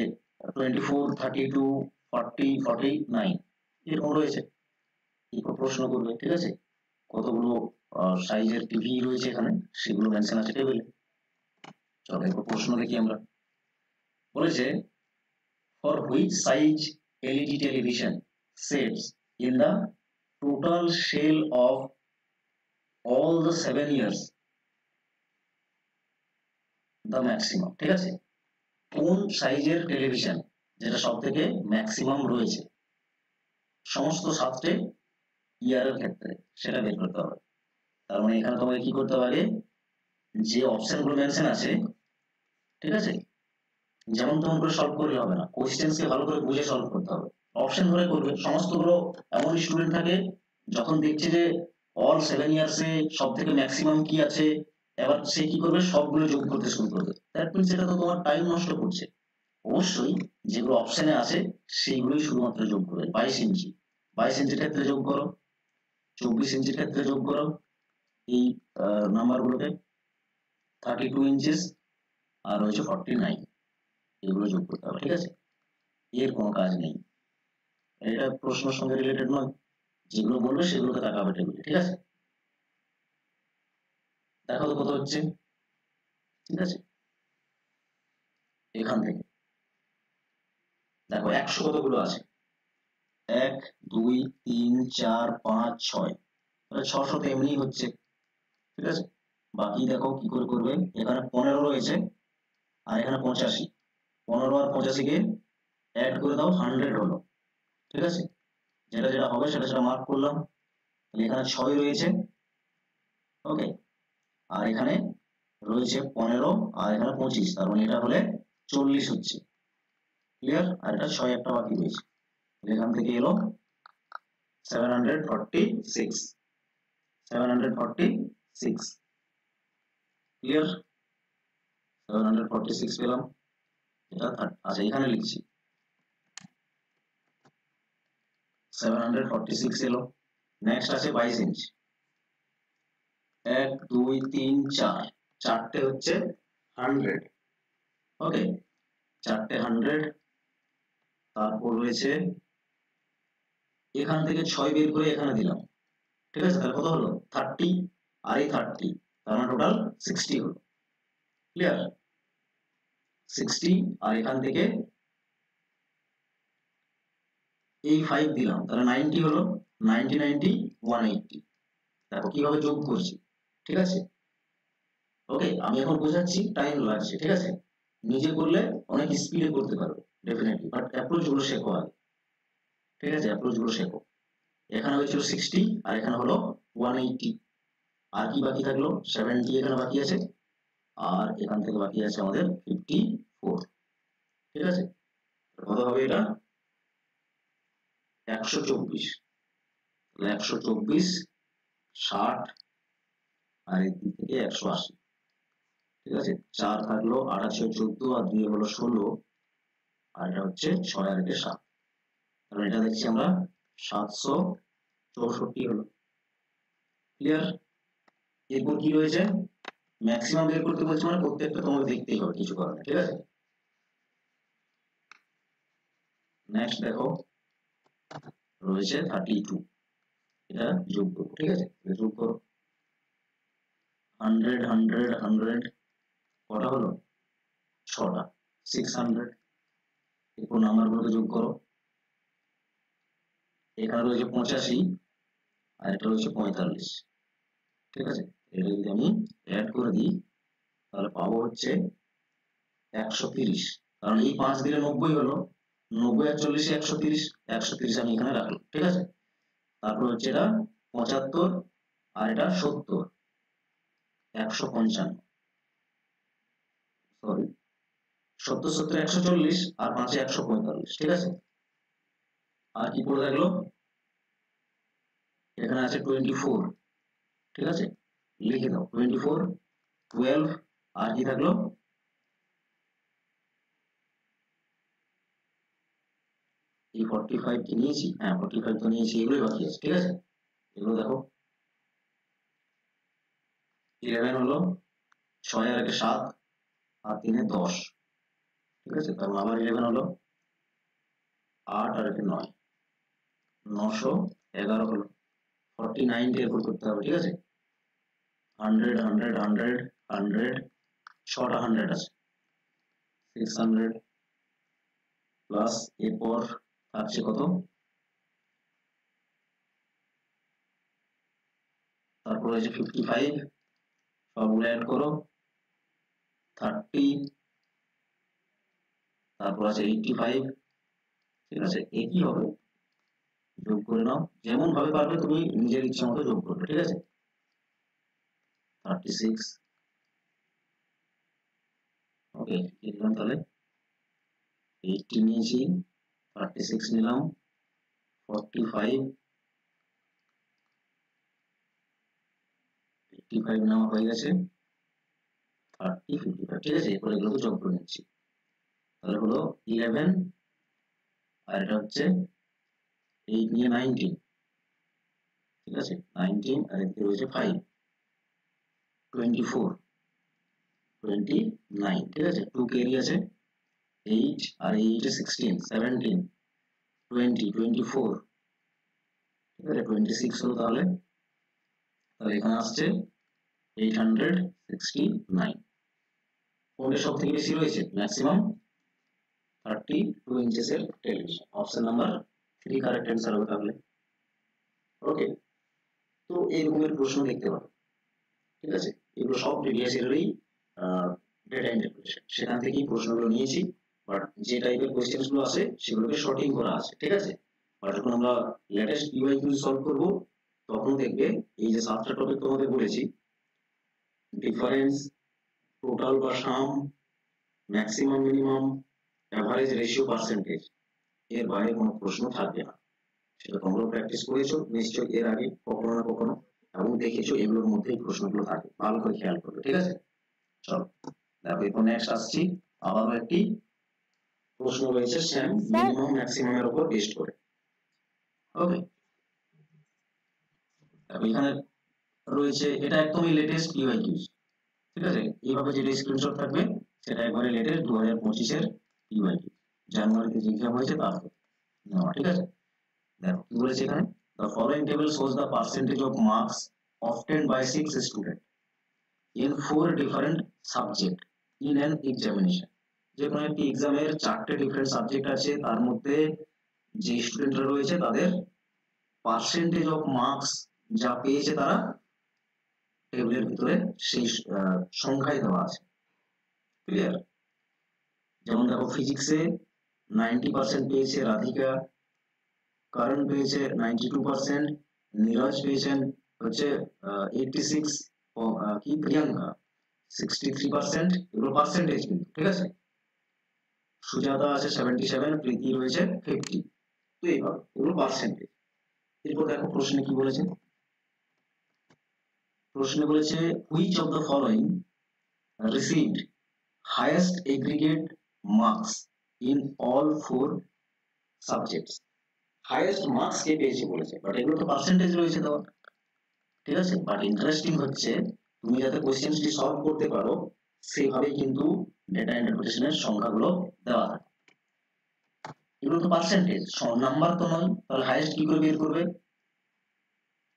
24, 32, 40, 49 এরকম রয়েছে। এরপর প্রশ্ন করবে, ঠিক আছে, কতগুলো সাইজের টিভি রয়েছে এখানে সেগুলো মেনশন আছে টেবিলে। চলো এরপর প্রশ্ন দেখি আমরা। বলেছে for which size LED television sets in the total sale of all the 7 years the maximum, ঠিক আছে, কোন সাইজের টেলিভিশন যেটা সব থেকে ম্যাক্সিমাম রয়েছে সমস্ত 7টে ইয়ারের ক্ষেত্রে, সেটা বের করতে হবে। তার মানে এখানে তোমাকে কি করতে হবে, যে অপশন গুলো মেনশন আছে, ঠিক আছে, যেমন তেমন করে সলভ করলে হবে না, কোশ্চেনকে ভালো করে বুঝে সলভ করতে হবে। অপশন ধরে করবে, সমস্তগুলো এমন স্টুডেন্ট থাকে যখন দেখছে যে অল 7 ইয়ার্সে সব থেকে ম্যাক্সিমাম কি আছে, এবার সে কি করবে, সবগুলো যোগ করতে শুরু করবে। দ্যাট মিনস এটা তো তোমার টাইম নষ্ট করছে। অবশ্যই যেগুলো অপশনে আছে সেইগুলোই শুধুমাত্র যোগ করবে। 22 ইঞ্চি, 22 ইঞ্চির ক্ষেত্রে যোগ করো, 24 ইঞ্চির ক্ষেত্রে যোগ করো এই নাম্বারগুলোকে, 32 ইঞ্চিস আর হচ্ছে 49, এগুলো যোগ করতে হবে, ঠিক আছে। এর কোনো কাজ নেই, এটা প্রশ্নের সঙ্গে রিলেটেড নয়, যেগুলো বলবে সেগুলোকে তাকাবে টেবিলে, ঠিক আছে। দেখো তো কত হচ্ছে, ঠিক আছে, এখান থেকে দেখো 100 কতগুলো আছে, 1, 2, 3, 4, 5, 6, 600 তো এমনি হচ্ছে, ঠিক আছে। বাকি দেখো কি করে করবে, এখানে 15 রয়েছে আর এখানে 85, 15 আর 85 কে অ্যাড করে দাও, 100 হলো, ঠিক আছে। যেটা যেটা হবে সেটা সেটা মার্ক করলাম। এখানে 6 রয়েছে, ওকে, আর এখানে রয়েছে 15 আর এখানে 25, তার মানে এটা হলে 40 হচ্ছে, ক্লিয়ার। আর এটা 6 একটা বাকি রয়েছে, এখান থেকে এলো 746, 746, ক্লিয়ার, 746 পেলাম। এটা আচ্ছা এখানে লিখছি 746 এলো। নেক্সট আছে 22 ইঞ্চ, 1, 2, 3, 4, চারটে হচ্ছে 100, ওকে, চারটে 100। তারপর রয়েছে এখান থেকে 6 বের করে এখানে দিলাম, ঠিক আছে, তাহলে কত হলো 30 আর এই 30, তার মানে টোটাল 60 হলো, ক্লিয়ার, 60। আর এখান থেকে এই 5 দিলাম, তাহলে 90 হলো, 90, 90, 180। দেখো কিভাবে যোগ করছি, ঠিক আছে, ওকে। আমি এখন বোঝাচ্ছি, টাইম লাগছে, ঠিক আছে, নিজে করলে অনেক স্পিডে করতে পারবে ডেফিনেটলি, বাট অ্যাপ্রোচ গুলো শেখো আগে, ঠিক আছে, অ্যাপ্রোচ গুলো শেখো। এখানে হয়েছিল 60 আর এখানে হলো 180, আর কি বাকি থাকলো 70, এখানে বাকি আছে, আর এখান থেকে বাকি আছে আমাদের 54, ঠিক আছে। কত হবে এটা 124, 124, 60 আর এই দিক থেকে 180, ঠিক আছে। 4 থাকলো, 8 আছে 14 আর 2 হলো 16, আর এটা হচ্ছে 6 আর 1 7, কারণ এটা দেখছি আমরা 764 হলো, ক্লিয়ার। এরপর কি রয়েছে, ম্যাক্সিমাম বের করতে বলছে, মানে প্রত্যেকটা তোমাকে দেখতেই হবে, কিছু করার নেই, ঠিক আছে। নেক্সট দেখো রয়েছে 32, এটা যোগ করবো, ঠিক আছে, যোগ করো 100, 100, 100, কটা হলো 6টা, 600। এরপর নাম্বারগুলোকে যোগ করো, এখানে রয়েছে 85 আর এটা রয়েছে 45, ঠিক আছে। এটা যদি আমি অ্যাড করে দিই তাহলে পাবো হচ্ছে 130, কারণ এই 5 দিলে 90 হলো, 90 আর 40, 130, 130 আমি এখানে রাখলাম, ঠিক আছে। তারপর হচ্ছে এটা 75 আর এটা 70, 155, 70 70 140 আর 5 145, ঠিক আছে। আর কি পড়ে থাকলো, এখানে আছে 24, ঠিক আছে, লিখে দাও 24 12, আর কি থাকলো এই 45 কি নিয়েছি, হ্যাঁ 45 তো নিয়েছি, এগুলোই বাকি আছে, ঠিক আছে। এগুলো দেখো 11 হলো, 6 আর 1 7 আর 3 10, ঠিক আছে। তারপর আবার 11 হলো, 8 আর 1 9, 911 হলো, 49 দিয়ে গুণ করতে হবে, ঠিক আছে। 100 100 100 100, 6টা 100 আছে, 600 প্লাস এরপর থাকছে কত, তারপর হচ্ছে 55, সবগুলো অ্যাড করো, 30, তারপর আছে 85, ঠিক আছে। একই হবে, যোগ করে নাও, যেমন ভাবে পারবে তুমি নিজের ইচ্ছা মতো যোগ করবে, ঠিক আছে। 36, ওকে লিখলাম, তাহলে 80 নিয়েছি, 36 নিলাম, 45, 55 নেওয়া হয়ে গেছে, 30 55, ঠিক আছে। এরপর এগুলোকে যোগ করে নিচ্ছি, তাহলে হলো 11, আর এটা হচ্ছে 8 নিয়ে 19, ঠিক আছে, 19, আর এদিকে রয়েছে 5, 24 29, ঠিক আছে। 2 ক্যারি আছে, 8 আর 8 এ 16 17 20 24, ঠিক আছে, 26 হলো, তাহলে এখানে আসছে 869। কোনটা সব থেকে বেশি রয়েছে, ম্যাক্সিমাম 32 ইঞ্চেসের television, option number 3 correct answer হবে তাহলে। ওকে, তো এই রকমের প্রশ্ন দেখতে পাবো, ঠিক আছে। এগুলো সব প্রিভিয়াস ইয়ারেরই ডেটা ইন্টারপ্রিটেশন, সেখান থেকেই প্রশ্নগুলো নিয়েছি, বাট যে টাইপের কোশ্চেন্স গুলো আছে সেগুলোকে শর্টিং করা আছে, ঠিক আছে। বাট যখন আমরা লেটেস্ট ইউআইকিউ সলভ করব, তখন দেখবে এই যে 7টা টপিক তোমাদের বলেছি, ডিফারেন্স, টোটাল বা sum, maximum minimum, average, ratio, percentage, এর বাইরে কোনো প্রশ্ন থাকবে না। সেটা তোমরা প্র্যাকটিস করেছো নিশ্চয়ই এর আগে কখনো না কখনো, এবং দেখেছো এগুলোর মধ্যেই প্রশ্নগুলো থাকে, ভালো করে খেয়াল করবে, ঠিক আছে। চলো দেখো, এরপর নেক্সট আসছি, আবারও একটি প্রশ্ন রয়েছে সেম মিনিমাম ম্যাক্সিমাম এর উপর বেস্ড করে। ওকে, দেখো এখানে রয়েছে, এটা একদমই লেটেস্ট ইউআইকিউস, ঠিক আছে। এইভাবে যেটা স্ক্রিনশট থাকবে সেটা একবারে লেটেস্ট 2025 এর ইউআইকিউ, জানুয়ারিতে যে এক্সাম হয়েছে তার নেওয়া, ঠিক আছে। দেখো কি বলেছে এখানে, the following table shows the percentage of marks obtained by 6 students in 4 different subjects in an examination। যে কোনো একটি এক্সামের 4টে ডিফারেন্ট সাবজেক্ট আছে, তার মধ্যে যে স্টুডেন্টরা রয়েছে তাদের পার্সেন্টেজ অফ মার্কস যা পেয়েছে তারা টেবিলের ভিতরে সেই সংখ্যায় দেওয়া আছে, ক্লিয়ার। যেমন দেখো ফিজিক্সে 90% পেয়েছে রাধিকা, কারণ পেয়েছে 92%, নীরজ পেয়েছেন হচ্ছে 86, কি প্রিয়াঙ্কা 63%, এগুলো পার্সেন্টেজ কিন্তু, ঠিক আছে। সুজাতা আছে 77, প্রীতি রয়েছে 50, তো এইভাবে এগুলো পার্সেন্টেজ। এরপর দেখো প্রশ্নে কি বলেছে, প্রশ্নে বলেছে which of the following received highest aggregate marks in all 4 subjects. Highest marks কে পেয়েছে বলেছে, বাট এগুলো তো পার্সেন্টেজ রয়েছে দেওয়া, ঠিক আছে। বাট ইন্টারেস্টিং হচ্ছে তুমি যাতে কোশ্চেনটি সলভ করতে পারো সেভাবেই কিন্তু ডেটা ইন্টারপ্রিটেশনের সংখ্যাগুলো দেওয়া থাকে, এগুলো তো পার্সেন্টেজ, নাম্বার তো নয়, তাহলে হাইয়েস্ট কি করে বের করবে।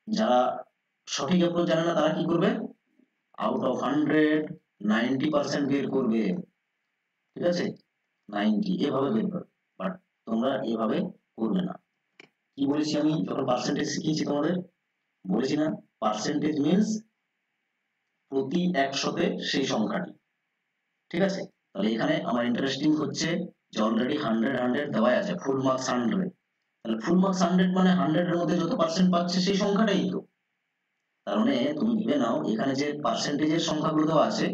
যারা সঠিক অ্যাপ্রোচ জানে না তারা কি করবে, আউট অফ 100 90% বের করবে, ঠিক আছে, 90 এভাবে বের করবে, বাট তোমরা এভাবে করবে না। কি বলেছি আমি যখন পার্সেন্টেজ শিখিয়েছি তোমাদের, বলেছি না পার্সেন্টেজ মিন্স প্রতি 100তে সেই সংখ্যাটি, ঠিক আছে। তাহলে এখানে আমার ইন্টারেস্টিং হচ্ছে যে অলরেডি 100 100 দেওয়াই আছে, ফুল মার্কস 100, তাহলে ফুল মার্কস 100 মানে 100 এর মধ্যে যত পার্সেন্ট পাচ্ছে সেই সংখ্যাটাই তো। তার মানে তুমি ভেবে নাও এখানে যে পার্সেন্টেজের সংখ্যাগুলো দেওয়া আছে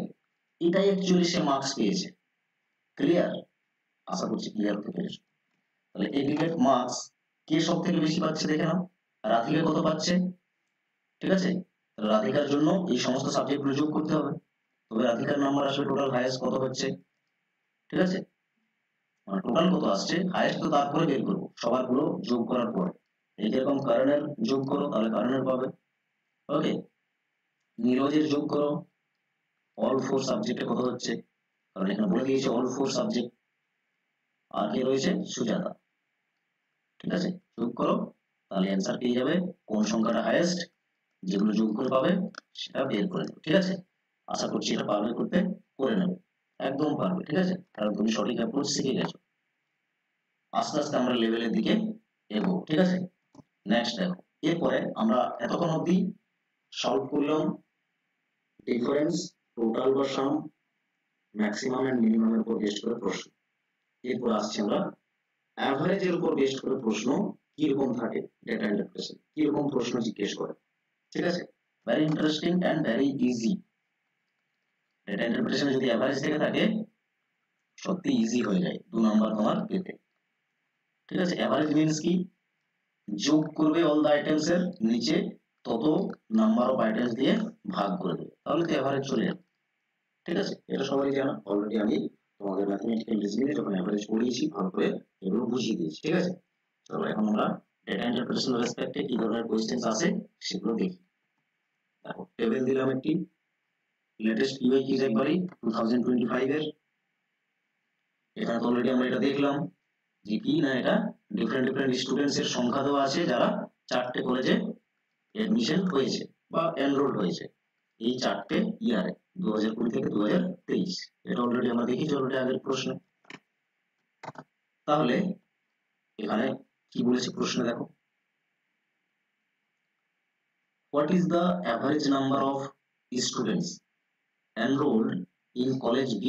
এটাই অ্যাকচুয়ালি সে মার্কস পেয়েছে, ক্লিয়ার? আশা করছি ক্লিয়ার হতে পেরেছো। তাহলে এগ্রিগেট মার্কস কে সব থেকে বেশি পাচ্ছে দেখে নাও। রাধিকা কত পাচ্ছে? ঠিক আছে, রাধিকার জন্য এই সমস্ত সাবজেক্টগুলো যোগ করতে হবে, তবে রাধিকার নাম্বার আসবে টোটাল হাইয়েস্ট কত হচ্ছে। ঠিক আছে, মানে টোটাল কত আসছে হাইয়েস্ট তো তারপরে বের করবো সবার গুলো যোগ করার পরে। এই যেরকম কারণের যোগ করো তাহলে কারণের পাবে। ওকে, নীরজের যোগ করো, অল ফোর সাবজেক্টে কত হচ্ছে, কারণ এখানে বলে দিয়েছে অল ফোর সাবজেক্ট। আর কে রয়েছে? সুজাতা। ঠিক আছে, যোগ করো, তাহলে অ্যান্সার পেয়ে যাবে কোন সংখ্যাটা হাইয়েস্ট, যেগুলো যোগ করে পাবে সেটা বের করে দেবে। ঠিক আছে, আশা করছি এটা পারবে করতে, করে নেবে, একদম পারবে। ঠিক আছে, কারণ তুমি সঠিক অ্যাপ্রোচ শিখে গেছো। আস্তে আস্তে আমরা লেভেলের দিকে এগো। ঠিক আছে, নেক্সট দেখো, এরপরে আমরা এতক্ষণ অবধি সলভ করলাম ডিফারেন্স, টোটাল বা সাম, ম্যাক্সিমাম এন্ড মিনিমামের উপর বেস্ট করে প্রশ্ন। এরপর আসছি আমরা অ্যাভারেজের উপর বেস্ট করে প্রশ্ন কিরকম থাকে, ডেটা ইন্টারপ্রিটেশন কিরকম প্রশ্ন জিজ্ঞেস করে। ঠিক আছে, very interesting and very easy. Data ইন্টারপ্রিটেশনে যদি অ্যাভারেজ থেকে থাকে সত্যি ইজি হয়ে যায় 2 নাম্বার তোমার পেতে। ঠিক আছে, অ্যাভারেজ মিন্স কি, যোগ করবে অল দ্য আইটেমস এর নিচে তত নাম্বার অফ আইটেমস দিয়ে ভাগ করে দেবে, তাহলে তো অ্যাভারেজ চলে যাবে। ঠিক আছে, এটা সবাই জানো, অলরেডি আমি তোমাদের ম্যাথমেটিক্যাল রিজনিংয়ে যখন অ্যাভারেজ পড়িয়েছি ভালো করে এগুলো বুঝিয়ে দিয়েছি। ঠিক আছে, চলো এখন আমরা ডেটা ইন্টারপ্রিটেশন রেসপেক্টে কি ধরনের কোশ্চেন্স আসে সেগুলো দেখি। দেখো, টেবিল দিলাম একটি, লেটেস্ট পিওয়াই কিজ একবারই 2025 এর। এখানে তো অলরেডি আমরা এটা দেখলাম যে কি না, এটা ডিফারেন্ট ডিফারেন্ট স্টুডেন্টস এর সংখ্যা দেওয়া আছে যারা 4টে কলেজে এডমিশন হয়েছে বা এনরোল হয়েছে এই 4টে ইয়ারে, 2020 থেকে 2023। এটা অলরেডি আমরা দেখেছি অলরেডি আগের প্রশ্নে। তাহলে এখানে কি বলেছে প্রশ্নে দেখো, what is the average number of students enrolled in college B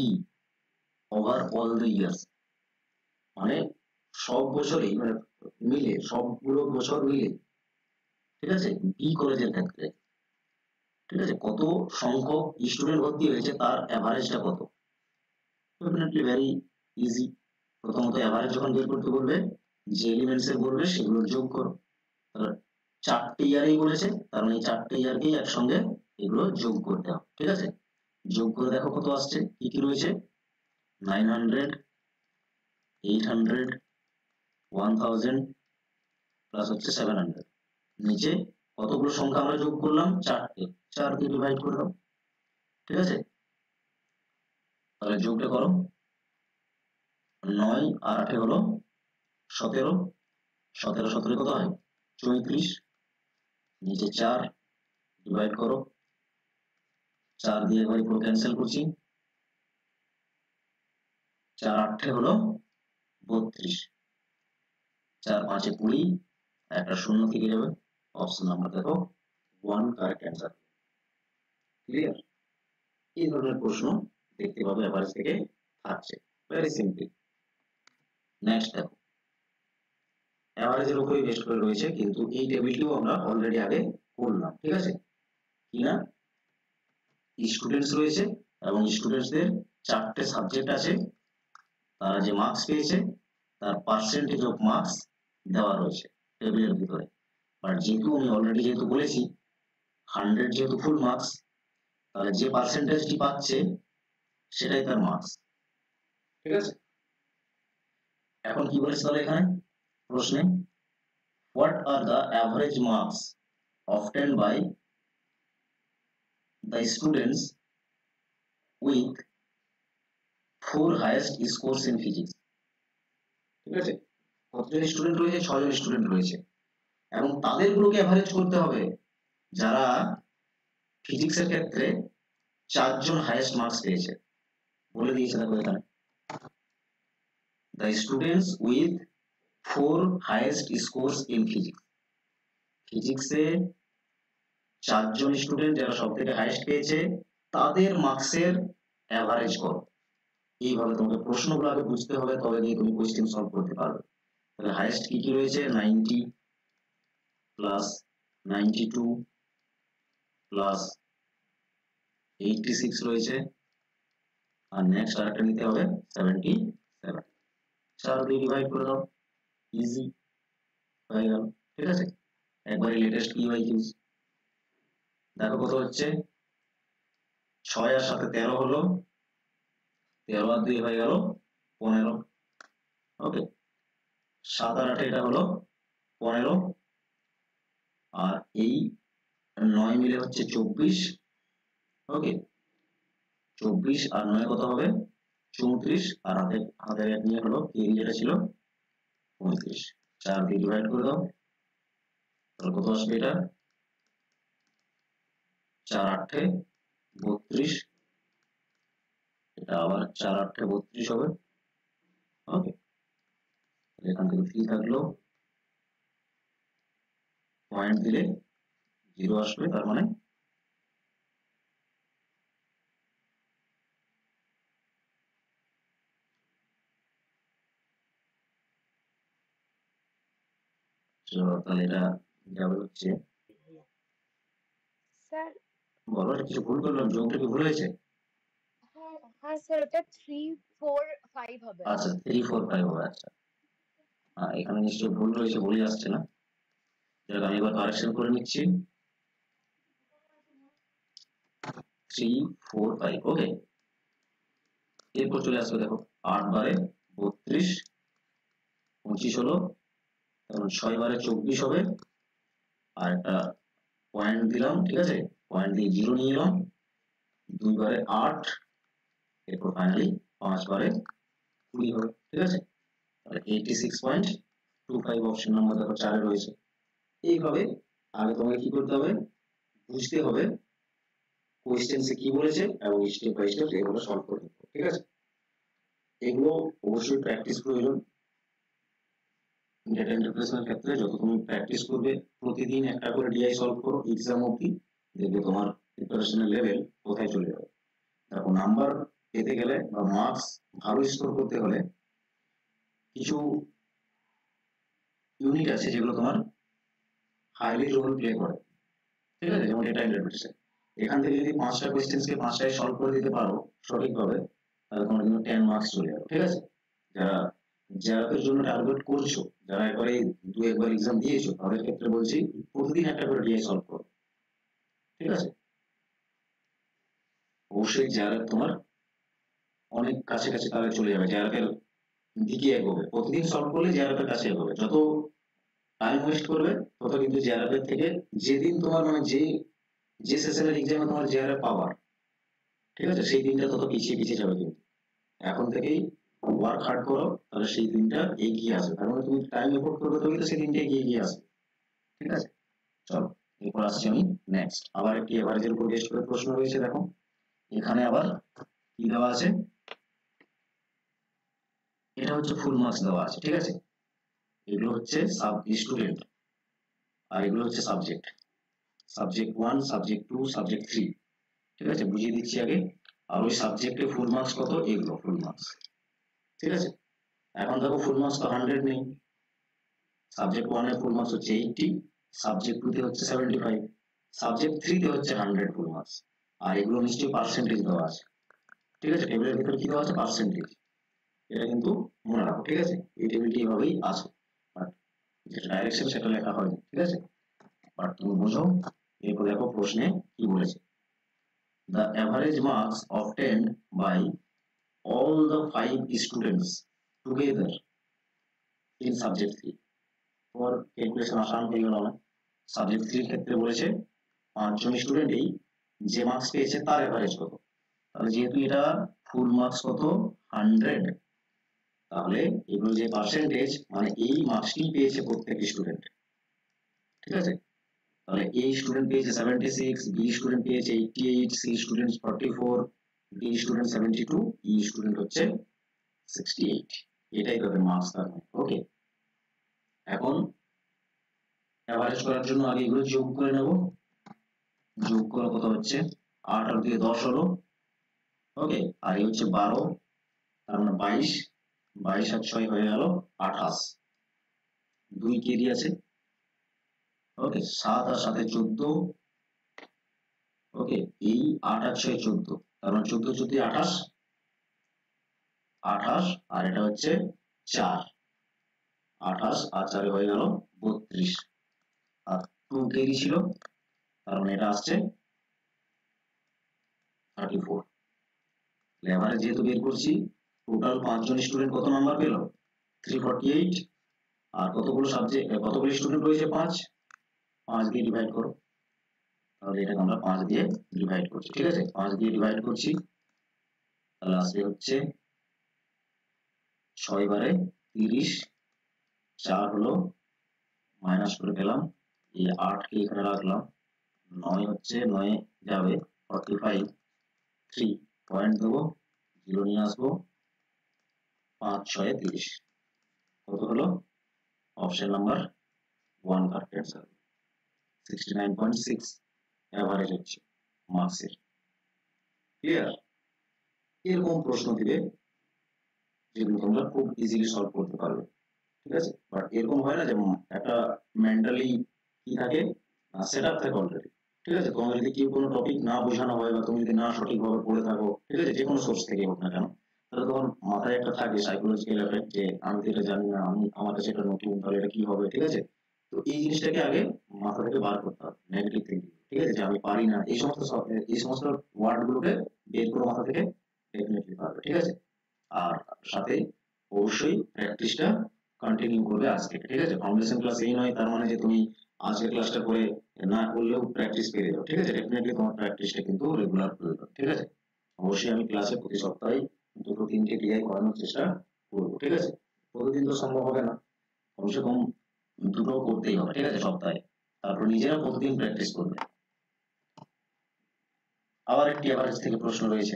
over all the years, মানে সব বছরই মানে মিলে সবগুলো বছর মিলে। ঠিক আছে, বি কলেজের ক্ষেত্রে ঠিক আছে কত সংখ্যক স্টুডেন্ট ভর্তি হয়েছে তার অ্যাভারেজটা কত। Definitely very easy. প্রথমত অ্যাভারেজ যখন বের করতে বলবে যে এলিমেন্টস এর বলবে সেগুলো যোগ করো। তাহলে 4টে ইয়ারেই বলেছে, তার মানে 4টে ইয়ারকেই একসঙ্গে এগুলো যোগ করতে হবে। ঠিক আছে, যোগ করে দেখো কত আসছে, কি কি রয়েছে, 900, 800, 1000 প্লাস হচ্ছে 700। নিচে কতগুলো সংখ্যা আমরা যোগ করলাম, 4টে, 4 দিয়ে ডিভাইড করে দাও। ঠিক আছে, তাহলে যোগটা করো, 9 আর 8 হলো 17, 17 17 কত হয় 34, নিচে 4 ডিভাইড করো, 4 দিয়ে একবারে পুরো ক্যান্সেল করছি, 4 8 হলো 32, 4 5 20, একটা শূন্য থেকে যাবে, অপশন নাম্বার দেখো 1 কারেক্ট অ্যান্সার। ক্লিয়ার? এই ধরনের প্রশ্ন দেখতে পাবে এভারেজ থেকে থাকছে, ভেরি সিম্পল। নেক্সট দেখো, এভারেজের উপরে বেস্ট করে রয়েছে, কিন্তু এই টেবিলটিও আমরা অলরেডি আগে করলাম। ঠিক আছে, কি না, স্টুডেন্টস রয়েছে এবং স্টুডেন্টসদের 4টে সাবজেক্ট আছে, তারা যে মার্কস পেয়েছে তার পার্সেন্টেজ অফ মার্কস দেওয়া রয়েছে টেবিলের ভিতরে। বাট যেহেতু আমি অলরেডি যেহেতু বলেছি 100 যেহেতু ফুল মার্কস, তাহলে যে পার্সেন্টেজটি পাচ্ছে সেটাই তার মার্কস। ঠিক আছে, এখন কি বলেছে তাহলে এখানে প্রশ্নে, what are the average marks obtained by the students with 4 highest scores in physics। ঠিক আছে, কতজন স্টুডেন্ট রয়েছে, 6 জন স্টুডেন্ট রয়েছে এবং তাদের গুলোকে এভারেজ করতে হবে যারা ফিজিক্সের ক্ষেত্রে 4 জন হাইয়েস্ট মার্কস পেয়েছে। বলে দিয়েছে দেখো এখানে, the students with 4 highest scores in physics। ফিজিক্সে 4 জন স্টুডেন্ট যারা সবথেকে হাইয়েস্ট পেয়েছে তাদের মার্কসের অ্যাভারেজ করো। এইভাবে তোমাকে প্রশ্নগুলো আগে বুঝতে হবে, তবে গিয়ে তুমি কোশ্চেন সলভ করতে পারবে। তাহলে হাইয়েস্ট কি কি রয়েছে, 90 প্লাস 92 প্লাস 86 রয়েছে, আর নেক্সট আরেকটা নিতে হবে 77, 4 দিয়ে ডিভাইড করে দাও, ইজি হয়ে গেল। ঠিক আছে, একবারে লেটেস্ট কি ওয়াই কিউজ দেখো কত হচ্ছে, 6 আর 7 13 হলো, 13 আর 2 হয়ে গেল 15। ওকে, 7 আর 8 এটা হলো 15, আর এই 9 মিলে হচ্ছে 24। ওকে, 24 আর 9 কত হবে 34, আর হাতের 1 নিয়ে হলো কেরি যেটা ছিল 35, 4 দিয়ে ডিভাইড করে দাও, তাহলে কত আসবে এটা 4 8 32, এটা আবার 4 8 32 হবে। ওকে, এখান থেকে 3 থাকলো, পয়েন্ট দিলে 0 আসবে, তার মানে তাহলে এটা যাবে হচ্ছে, স্যার বলো এটা কিছু ভুল করলাম, যোগটা কি ভুল হয়েছে? হ্যাঁ হ্যাঁ স্যার, এটা 3 4 5 হবে। আচ্ছা 3 4 5 হবে। আচ্ছা এখানে নিশ্চয়ই ভুল রয়েছে, ভুলই আসছে না, যেটা আমি এবার কারেকশন করে নিচ্ছি, 3 4 5। ওকে, এরপর চলে আসবে দেখো 8 বারে 32, 25 হলো, তখন 6 বারে 24 হবে, আর একটা পয়েন্ট দিলাম, ঠিক আছে, পয়েন্ট দিয়ে 0 নিয়ে এলাম, 2 বারে 8, এরপর ফাইনালি 5 বারে 20 হবে। ঠিক আছে, তাহলে 86.25 অপশন নাম্বার দেখো 4 এ রয়েছে। এইভাবে আগে তোমাকে কি করতে হবে, বুঝতে হবে কোয়েশ্চেন্সে কি বলেছে এবং স্টেপ বাই স্টেপ এগুলো সলভ করে দেবো। ঠিক আছে, এগুলো অবশ্যই প্র্যাকটিস প্রয়োজন। ডেটা ইন্টারপ্রিটেশনের ক্ষেত্রে যত তুমি প্র্যাকটিস করবে, প্রতিদিন একটা করে ডিআই সলভ করো এক্সাম অবধি, দেখবে তোমার প্রিপারেশনের লেভেল কোথায় চলে যাবে। দেখো নাম্বার পেতে গেলে বা মার্কস ভালো স্কোর করতে হলে কিছু ইউনিট আছে যেগুলো তোমার হাইলি রোল প্লে করে। ঠিক আছে, যেমন ডেটা ইন্টারপ্রিটেশন, এখান থেকে যদি 5টা কোয়েশ্চেন্সকে 5টাই সলভ করে দিতে পারো সঠিকভাবে, তাহলে তোমার কিন্তু 10 মার্কস চলে যাবে। ঠিক আছে, যারা যাদের জন্য টার্গেট করছো, যারা একবারে দু একবার এক্সাম দিয়েছো, তাদের ক্ষেত্রে বলছি প্রতিদিন একটা করে ডিআই সলভ করো। ঠিক আছে, অবশ্যই যারা তোমার অনেক কাছে কাছে তারা চলে যাবে, যারা দিকে এগোবে, প্রতিদিন সলভ করলে জেআরএফ এর কাছে এগোবে। যত টাইম ওয়েস্ট করবে তত কিন্তু জেআরএফ এর থেকে, যেদিন তোমার মানে যে সেশনের এক্সামে তোমার জেআরএফ পাওয়ার, ঠিক আছে, সেই দিনটা তত পিছিয়ে পিছিয়ে যাবে। কিন্তু এখন থেকেই ওয়ার্ক হার্ড করো, তাহলে সেই দিনটা এগিয়ে আসবে, তার মানে তুমি টাইম এফোর্ট করবে তবে তো সেই দিনটা এগিয়ে এগিয়ে আসবে। ঠিক আছে, চলো এরপর আসছি আমি নেক্সট, আবার একটি এভারেজের উপর বেস্ট করে প্রশ্ন রয়েছে। দেখো এখানে আবার কি দেওয়া আছে, এটা হচ্ছে ফুল মার্কস দেওয়া আছে। ঠিক আছে, এগুলো হচ্ছে সাব স্টুডেন্ট, আর এগুলো হচ্ছে সাবজেক্ট, সাবজেক্ট 1 সাবজেক্ট 2 সাবজেক্ট 3। ঠিক আছে, বুঝিয়ে দিচ্ছি আগে। আর ওই সাবজেক্টে ফুল মার্কস কত, এগুলো ফুল মার্কস। ঠিক আছে, এখন দেখো ফুল মার্কস তো 100 নেই, সাবজেক্ট 1 এর ফুল মার্কস হচ্ছে 80, সাবজেক্ট 2 তে হচ্ছে 75, সাবজেক্ট 3 তে হচ্ছে 100 ফুল মার্কস। আর এগুলো নিশ্চয়ই পার্সেন্টেজ দেওয়া আছে। ঠিক আছে, টেবিলের ভিতরে কি দেওয়া আছে, পার্সেন্টেজ, এটা কিন্তু মনে রাখো। ঠিক আছে, এই টেবিলটি এভাবেই আছে, বাট যেটা ডাইরেকশন সেটা লেখা হয়নি। ঠিক আছে, বাট তুমি বোঝো। এরপর দেখো প্রশ্নে কি বলেছে, the average marks obtained by all the 5 students together in subject 3 for calculation আসান হয়ে গেল না। সাবজেক্ট 3 ক্ষেত্রে বলেছে 5 জন স্টুডেন্টই যে মার্কস পেয়েছে তার এভারেজ কত, তাহলে যেহেতু এটা ফুল মার্কস কত 100, তাহলে এগুলো যে পার্সেন্টেজ, মানে এই মার্কসটি পেয়েছে প্রত্যেক স্টুডেন্ট। ঠিক আছে, তাহলে এ স্টুডেন্ট পেয়েছে 76, বি স্টুডেন্ট পেয়েছে 88, সি স্টুডেন্ট 44, ডি স্টুডেন্ট 72, ই স্টুডেন্ট হচ্ছে 68। এটাই তাদের মার্কস থাকবে। ওকে, এখন এভারেজ করার জন্য আগে এগুলো যোগ করে নেব। যোগ করা কত হচ্ছে, 8 আর 2 10 হলো। ওকে, আর এই হচ্ছে 12, তার মানে 22, 22 আর 6 হয়ে গেল 28, 2 কেরি আছে। ওকে, 7 আর 7 14। ওকে, এই 8 আর 6 14, তার মানে 14 14 28, 28 আর এটা হচ্ছে 4, 28 আর 4 হয়ে গেল 32 আর 2 কেজি ছিল, তার মানে এটা আসছে 34। এভারেজ যেহেতু বের করছি, টোটাল 5 জন স্টুডেন্ট কত নাম্বার পেল? 348। আর কতগুলো সাবজেক্ট, কতগুলো স্টুডেন্ট রয়েছে? 5 দিয়ে ডিভাইড করো, তাহলে এটাকে আমরা 5 দিয়ে ডিভাইড করছি। ঠিক আছে, 5 দিয়ে ডিভাইড করছি, তাহলে আসবে হচ্ছে 6 বারে 30, 4 হলো মাইনাস করে পেলাম, এই 8 কে এখানে রাখলাম, 9 হচ্ছে 9 যাবে 45, 3 পয়েন্ট দেবো, 0 নিয়ে আসবো, 5 6 30, কত হলো? Option number 1 correct answer, 69.6 average হচ্ছে মার্কসের। ক্লিয়ার? এরকম প্রশ্ন দিবে যেগুলো তোমরা খুব ইজিলি সলভ করতে পারবে। ঠিক আছে, বাট এরকম হয় না যে একটা মেন্টালি কি থাকে, সেটআপ থাকে অলরেডি। ঠিক আছে, তোমার যদি কেউ কোনো টপিক না বোঝানো হয় বা তুমি যদি না সঠিকভাবে পড়ে থাকো, ঠিক আছে, যে কোনো সোর্স থেকে হোক না কেন, তাহলে তখন মাথায় একটা থাকে সাইকোলজিক্যাল এফেক্ট যে আমি তো এটা জানি না, আমার কাছে এটা নতুন, তাহলে এটা কি হবে। ঠিক আছে, তো এই জিনিসটাকে আগে মাথা থেকে বার করতে হবে, নেগেটিভ থিঙ্কিং। ঠিক আছে, যে আমি পারি না, এই সমস্ত ওয়ার্ড গুলোকে বের করে মাথা থেকে ডেফিনেটলি পারবে। ঠিক আছে, আর সাথে অবশ্যই প্র্যাকটিসটা কন্টিনিউ করবে আজ থেকে। ঠিক আছে, ফাউন্ডেশন ক্লাস এই নয় তার মানে যে তুমি আজকের ক্লাসটা করে না করলেও প্র্যাকটিস পেয়ে যাও। ঠিক আছে, ডেফিনেটলি তোমার প্র্যাকটিসটা কিন্তু রেগুলার প্রয়োজন। ঠিক আছে, অবশ্যই আমি ক্লাসে প্রতি সপ্তাহে 2-3টে ক্রিয়ায় করানোর চেষ্টা করবো। ঠিক আছে, প্রতিদিন তো সম্ভব হবে না, কমসে কম 2টো করতেই হবে। ঠিক আছে, সপ্তাহে, তারপর নিজেরা প্রতিদিন প্র্যাকটিস করবে। আবার একটি এভারেজ থেকে প্রশ্ন রয়েছে,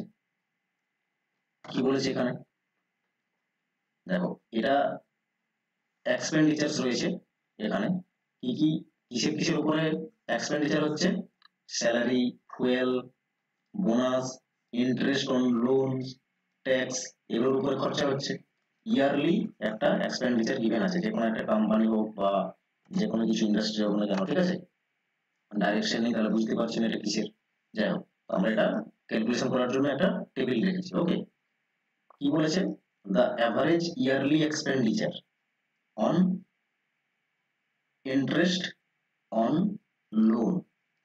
কি বলেছে এখানে দেখো, এটা এক্সপেন্ডিচারস রয়েছে এখানে, কি কি কিসের উপরে এক্সপেন্ডিচার হচ্ছে? Salary, fuel, bonus, interest on loans, tax, এগুলোর উপরে খরচা হচ্ছে। ইয়ারলি একটা এক্সপেন্ডিচার গিভেন আছে, যে কোনো একটা কোম্পানি হোক বা যে কোনো কিছু ইন্ডাস্ট্রি হোক না কেন। ঠিক আছে, ডাইরেকশন নেই তাহলে বুঝতে পারছি না এটা কিসের। যাই হোক, আমরা এটা ক্যালকুলেশন করার জন্য একটা টেবিল রেখেছি। ওকে, কি বলেছে? The average yearly expenditure on interest on loan,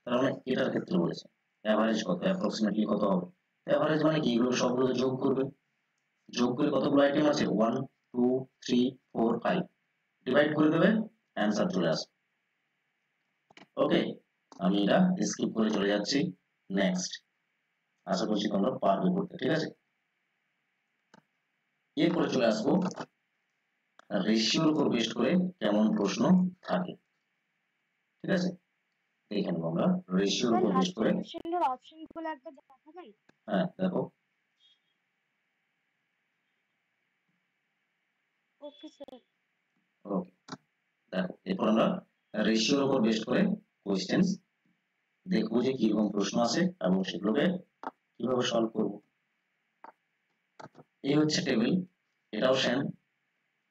তার মানে এটার ক্ষেত্রে বলেছে অ্যাভারেজ কত, অ্যাপ্রক্সিমেটলি কত হবে। অ্যাভারেজ মানে কি? এগুলো সবগুলো যোগ করবে, যোগ করে কতগুলো আইটেম আছে, 1 2 3 4 5, ডিভাইড করে দেবে, অ্যান্সার চলে আসবে। ওকে, আমি এটা স্কিপ করে চলে যাচ্ছি নেক্সট, আশা করছি তোমরা পারবে করতে। ঠিক আছে, এরপরে চলে আসবো রেশিওর উপর বেস্ট করে কেমন প্রশ্ন থাকে। ঠিক আছে, দেখে নেবো আমরা রেশিওর উপর বেস্ট করে। অপশনগুলো একবার দেখাবেন? হ্যাঁ দেখো, ওকে স্যার। ওকে, দেখো এরপর আমরা রেশিওর উপর বেস্ট করে কোশ্চেন দেখবো যে কিরকম প্রশ্ন আছে এবং সেগুলোকে কিভাবে সলভ করব। এই হচ্ছে টেবিল, এটাও সেম,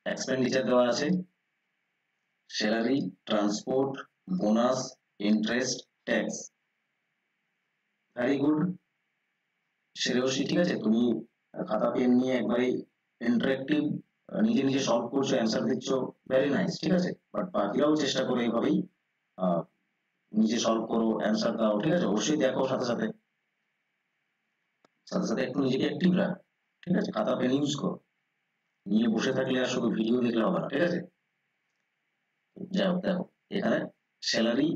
এক্সপেন্ডিচার দেওয়া আছে, salary, transport, bonus, interest, tax. Very good Shreyasi. ঠিক আছে, তুমি খাতা পেন নিয়ে একবারে ইন্টারেক্টিভ নিজে নিজে সলভ করছো, অ্যান্সার দিচ্ছ, ভেরি নাইস। ঠিক আছে, বাট বাকিরাও চেষ্টা করো এইভাবেই নিজে সলভ করো, অ্যান্সার দাও। ঠিক আছে, অবশ্যই দেখো, সাথে সাথে একটু নিজেকে অ্যাক্টিভ রাখ। ঠিক আছে, খাতা পেন ইউজ করো, নিয়ে বসে থাকলে আর শুধু ভিডিও দেখলে হবে না। ঠিক আছে, যাই হোক, দেখো এখানে salary,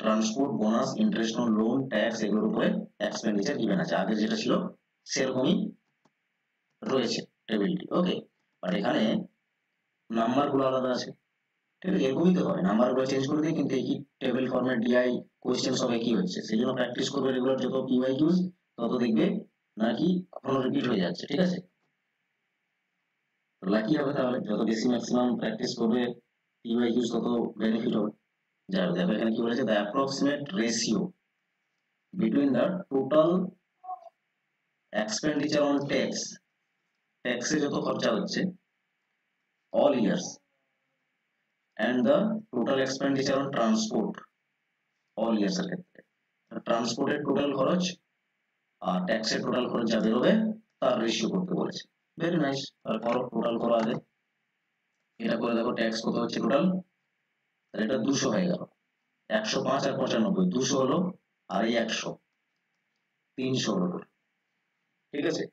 transport, bonus, interest on loan, tax, এগুলোর উপরে এক্সপেন্ডিচার গিভেন আছে, আগে যেটা ছিল সেরকমই রয়েছে টেবিলটি। ওকে, বাট এখানে নাম্বার গুলো আলাদা আছে। ঠিক আছে, এরকমই তো হয়, নাম্বার গুলো চেঞ্জ করে দিয়ে কিন্তু একই টেবিল ফরম্যাট, ডিআই, কোশ্চেন সব একই হচ্ছে। সেই জন্য প্র্যাকটিস করবে রেগুলার, যত পিওয়াই ইউজ তত দেখবে নাকি কখনো রিপিট হয়ে যাচ্ছে। ঠিক আছে, লাকি হবে তাহলে, যত বেশি ম্যাক্সিমাম প্র্যাকটিস করবে পিওয়াই ইউজ তত বেনিফিট হবে। যাই হোক, দেখো এখানে কি বলেছে, the approximate ratio between the total expenditure on tax, ট্যাক্সে যত খরচা হচ্ছে all years, and the total expenditure on transport all years এর ক্ষেত্রে, ট্রান্সপোর্টের টোটাল খরচ আর ট্যাক্সের টোটাল খরচ যা বেরোবে তার রেশিও করতে বলেছে। Very nice. তাহলে করো, টোটাল করো আগে। এটা করে দেখো ট্যাক্স কত হচ্ছে টোটাল। তাহলে এটা 200 হয়ে গেল। 105 আর 95, 200 হলো, আর এই 100, 300 হলো। ঠিক আছে,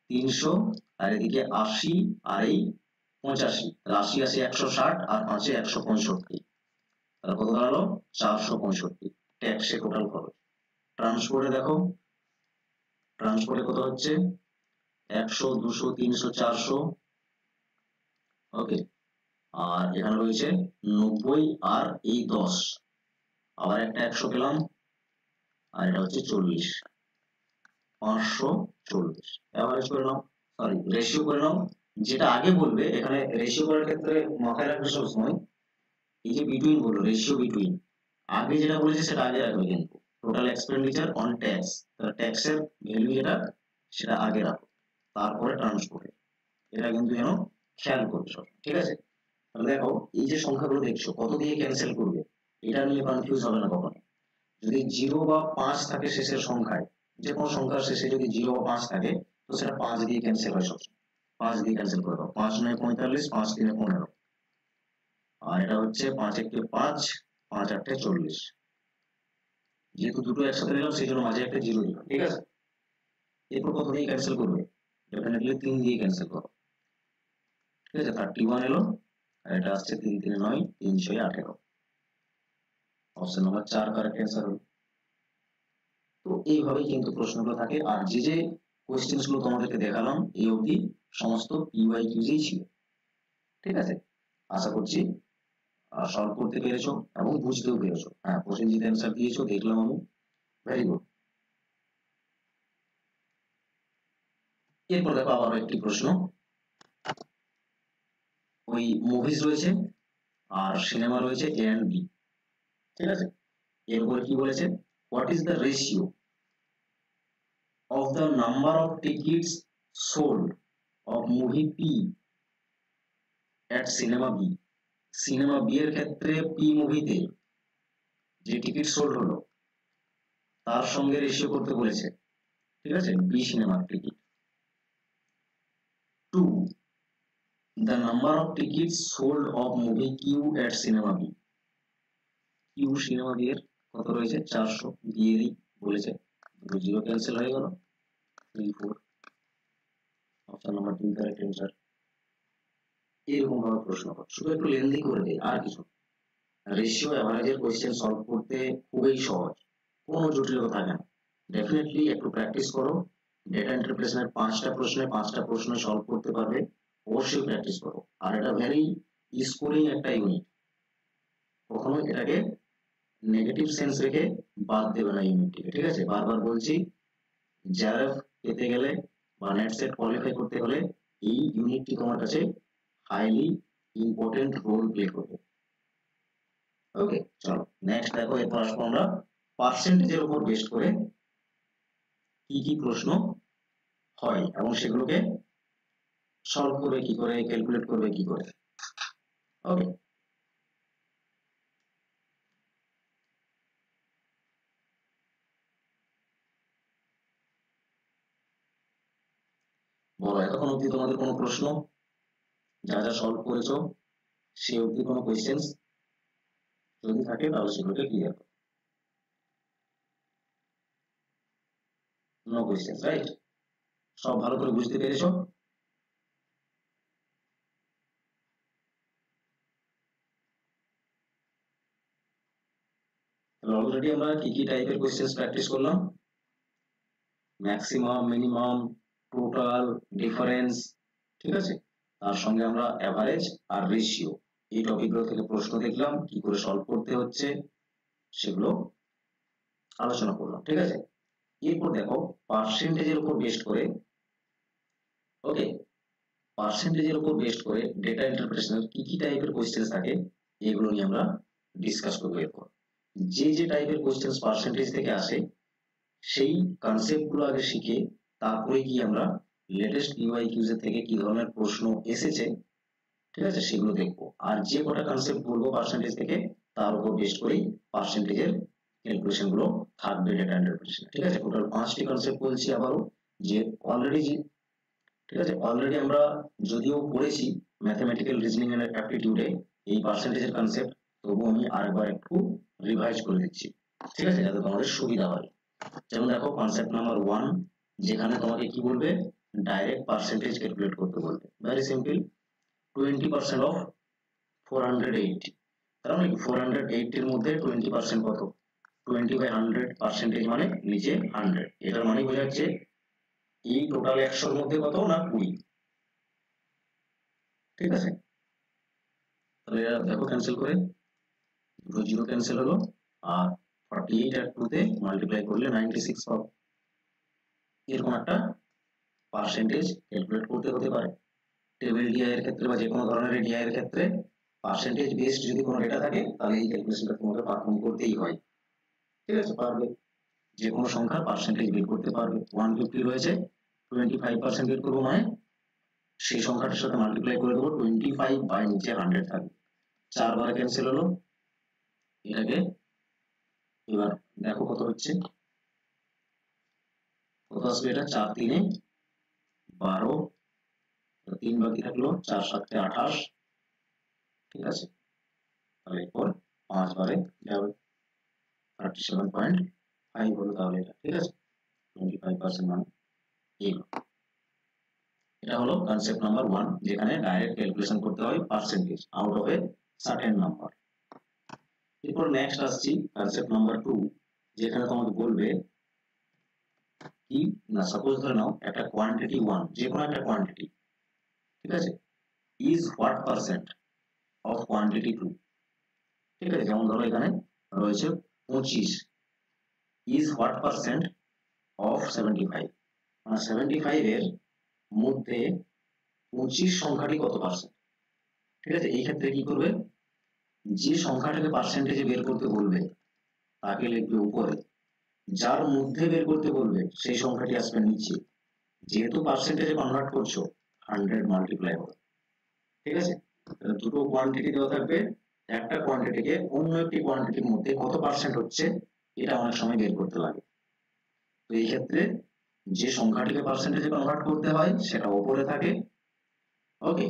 300, আর এদিকে 80, আর এই 85, 80 80 160, আর 5 165, তাহলে কত দাঁড়ালো 465 ট্যাক্সে টোটাল খরচ। ট্রান্সপোর্টে দেখো, ট্রান্সপোর্টে কত হচ্ছে 100 200 300 400। ওকে, আর এখানে রয়েছে 90, আর এই 10, আবার একটা 100 পেলাম, আর এটা হচ্ছে 40, 540। এভারেজ করে নাও, সরি রেশিও করে নাও। যেটা আগে বলবে এখানে রেশিও করার ক্ষেত্রে মাথায় রাখবে সবসময়, এই যে বিটুইন বললো, রেশিও বিটুইন, আগে যেটা বলেছে সেটা আগে রাখবে, কিন্তু টোটাল এক্সপেন্ডিচার অন ট্যাক্স, তাহলে ট্যাক্সের ভ্যালু যেটা সেটা আগে রাখো, তারপরে ট্রান্সপোর্টে, এটা কিন্তু যেন খেয়াল করবে সব। ঠিক আছে, তাহলে দেখো এই যে সংখ্যাগুলো দেখছো কত দিয়ে ক্যান্সেল করবে, এটা নিয়ে কনফিউজ হবে না কখনো। যদি 0 বা 5 থাকে শেষের সংখ্যায়, যে কোনো সংখ্যার শেষে যদি 0 বা 5 থাকে, তো সেটা 5 দিয়ে ক্যান্সেল হয় সবসময়। 5 দিয়ে ক্যান্সেল করে দাও, 5 9 45, 5 3 15, আর এটা হচ্ছে 5 1 5, 5 8 40। যেহেতু দুটো একসাথে নিলাম সেই জন্য মাঝে একটা 0 দিলাম। ঠিক আছে, এরপর কত দিয়ে ক্যান্সেল করবে, ডেফিনেটলি 3 দিয়ে ক্যান্সেল করো। ঠিক আছে, 31 এলো, আর এটা আসছে 3 3 9, 3 6 18। অপশন নাম্বার 4 কারেক্ট অ্যান্সার হলো। তো এইভাবেই কিন্তু প্রশ্নগুলো থাকে। আর যে যে কোয়েশ্চেন্স গুলো তোমাদেরকে দেখালাম এই অবধি সমস্ত পিওয়াইকিউজই ছিল। ঠিক আছে, আশা করছি সলভ করতে পেরেছো এবং বুঝতেও পেরেছো। হ্যাঁ, প্রসেনজিৎ অ্যান্সার দিয়েছো দেখলাম আমি, ভেরি গুড। এরপর দেখো আবার একটি প্রশ্ন, ওই মুভিজ রয়েছে আর সিনেমা রয়েছে এ এন্ড বি। ঠিক আছে, এর উপরে কি বলেছে, what is the ratio of the number of tickets sold of movie P at cinema B? Cinema B এর ক্ষেত্রে পি মুভিতে যে টিকিট সোল্ড হলো তার সঙ্গে রেশিও করতে বলেছে। ঠিক আছে, বি সিনেমার ticket to the number of tickets sold of movie Q at cinema B. Q cinema B এর কত রয়েছে 400, দিয়ে দিই বলেছে, দুটো জিরো ক্যান্সেল হয়ে গেল, 3 4, অপশন নাম্বার 2 কারেক্ট অ্যান্সার। এরকম ভাবে প্রশ্ন করে, শুধু একটু লেন্দি করে দেয় আর কিছু। রেশিও অ্যাভারেজের কোশ্চেন সলভ করতে খুবই সহজ, কোনো জটিলতা থাকে না। ডেফিনেটলি একটু প্র্যাকটিস করো, ডেটা ইন্টারপ্রিটেশনের 5টা প্রশ্নে 5টা প্রশ্ন সলভ করতে পারবে, অবশ্যই প্র্যাকটিস করো। আর এটা ভেরি স্কোরিং একটা ইউনিট, কখনো এটাকে নেগেটিভ সেন্স রেখে বাদ দেবে না ইউনিটটিকে। ঠিক আছে, বারবার বলছি, জ্যারেফ পেতে গেলে বা নেট সেট কোয়ালিফাই করতে হলে এই ইউনিটটি তোমার কাছে হাইলি ইম্পর্টেন্ট রোল প্লে করবে। ওকে, চলো নেক্সট দেখো, এরপর আসবো আমরা পার্সেন্টেজের উপর বেস্ট করে কি কি প্রশ্ন হয় এবং সেগুলোকে সলভ করবে কি করে, ক্যালকুলেট করবে কি করে। ওকে, বলো এতক্ষণ অব্দি তোমাদের কোনো প্রশ্ন, যা যা সলভ করেছো সে অব্দি কোনো কোয়েশ্চেন্স যদি থাকে তাহলে সেগুলোকে ক্লিয়ার করো। No questions, right? সব ভালো করে বুঝতে পেরেছো? তাহলে অলরেডি আমরা কি কি টাইপের কোয়েশ্চেন্স প্র্যাকটিস করলাম, ম্যাক্সিমাম, মিনিমাম, টোটাল, ডিফারেন্স। ঠিক আছে, তার সঙ্গে আমরা অ্যাভারেজ আর রেশিও এই টপিকগুলো থেকে প্রশ্ন দেখলাম, কি করে সলভ করতে হচ্ছে সেগুলো আলোচনা করলাম। ঠিক আছে, এরপর দেখো পার্সেন্টেজের উপর বেস্ট করে, ওকে, পার্সেন্টেজের উপর বেস্ট করে ডেটা ইন্টারপ্রিটেশনের কি কি টাইপের কোয়েশ্চেন্স থাকে এগুলো নিয়ে আমরা ডিসকাস করবো। এরপর যে যে টাইপের কোয়েশ্চেন্স পার্সেন্টেজ থেকে আসে সেই কনসেপ্ট গুলো আগে শিখে তারপরে কি আমরা লেটেস্ট পিওয়াইকিউজ এর থেকে কি ধরনের প্রশ্ন এসেছে, ঠিক আছে, সেগুলো দেখবো। আর যে কটা কনসেপ্ট বলবো পার্সেন্টেজ থেকে তার উপর বেস্ট করেই পার্সেন্টেজের ক্যালকুলেশন গুলো থাকবে ডেটা ইন্টারপ্রিটেশন। ঠিক আছে, টোটাল 5টি কনসেপ্ট বলছি আবারও, যে অলরেডি ঠিক আছে, অলরেডি আমরা যদিও পড়েছি ম্যাথমেটিক্যাল রিজনিং এন্ড অ্যাপটিটিউডে এই পার্সেন্টেজের কনসেপ্ট, তবুও আমি আরেকবার একটু রিভাইজ করে দিচ্ছি, ঠিক আছে, যাতে তোমাদের সুবিধা হয়। যেমন দেখো কনসেপ্ট নাম্বার 1, যেখানে তোমাকে কি বলবে, ডাইরেক্ট পার্সেন্টেজ ক্যালকুলেট করতে বলবে। ভেরি সিম্পল, 20% অফ 480, তার মানে 480 এর মধ্যে 20% কত, 20/100 পার্সেন্টেজ মানে নিচে 100, এটার মানে বোঝাচ্ছে এই টোটাল 100 এর মধ্যে কত না 20, ঠিক আছে। তাহলে দেখো ক্যান্সেল করে, দুটো জিরো ক্যান্সেল হলো, আর 48 আর 2 তে মাল্টিপ্লাই করলে 96 পাবো। এরকম একটা পার্সেন্টেজ ক্যালকুলেট করতে হতে পারে। টেবিল ডিআই এর ক্ষেত্রে বা যে কোনো ধরনের ডিআই এর ক্ষেত্রে পার্সেন্টেজ বেসড যদি কোনো ডেটা থাকে তাহলে এই ক্যালকুলেশনটা তোমাকে পারফর্ম করতেই হয়, ঠিক আছে। পারবে, যে কোনো সংখ্যার পার্সেন্টেজ বের করতে পারবে। 150 রয়েছে, 25% বের করবো, মানে সেই সংখ্যাটার সাথে মাল্টিপ্লাই করে দেবো 25 বাই নিচে 100 থাকবে। 4 বারে ক্যান্সেল হলো, এটাকে এবার দেখো কত হচ্ছে, কত আসবে এটা, 4 3 12, 3 বাকি থাকলো, 4 7 28, ঠিক আছে। তাহলে এরপর 5 বারে যাবে, 37.5 হলো তাহলে এটা, ঠিক আছে। 25% মানে এটা হলো কনসেপ্ট নাম্বার 1, যেখানে ডাইরেক্ট ক্যালকুলেশন করতে হয় percentage out of a certain number. এরপর নেক্সট আসছি কনসেপ্ট নাম্বার 2, যেখানে তোমাকে বলবে কি না, সাপোজ ধরে নাও একটা কোয়ান্টিটি 1, যে কোনো একটা কোয়ান্টিটি, ঠিক আছে, is what percent of quantity 2, ঠিক আছে। যেমন ধরো এখানে রয়েছে 25, ইজ হোয়াট পার্সেন্ট অফ 75, মানে 75 এর মধ্যে 25 সংখ্যাটি কত পার্সেন্ট, ঠিক আছে। এই ক্ষেত্রে কি করবে, যে সংখ্যাটাকে পার্সেন্টেজে বের করতে বলবে তাকে লিখবে উপরে, যার মধ্যে বের করতে বলবে সেই সংখ্যাটি আসবে নিচে। যেহেতু পার্সেন্টেজে কনভার্ট করছো 100 মাল্টিপ্লাই হবে, ঠিক আছে। দুটো কোয়ান্টিটি দেওয়া থাকবে, একটা কোয়ান্টিটিকে অন্য একটি কোয়ান্টিটির মধ্যে কত পার্সেন্ট হচ্ছে এটা অনেক সময় বের করতে লাগে। তো এই ক্ষেত্রে যে সংখ্যাটিকে পার্সেন্টেজে কনভার্ট করতে হয় সেটা উপরে থাকে, ওকে,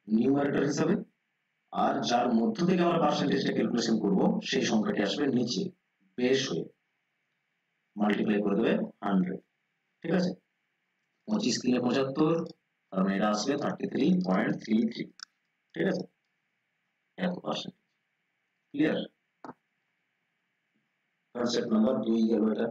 নিউমারেটর হিসাবে, আর যার মধ্য থেকে আমরা পার্সেন্টেজটা ক্যালকুলেশন করব সেই সংখ্যাটি আসবে নিচে বেশ হয়ে, মাল্টিপ্লাই করে দেবে 100, ঠিক আছে। 25 3 75, তার মানে এটা আসবে 33.33, ঠিক আছে, এত পার্সেন্ট। ক্লিয়ার, কনসেপ্ট নাম্বার 2 গেল এটা।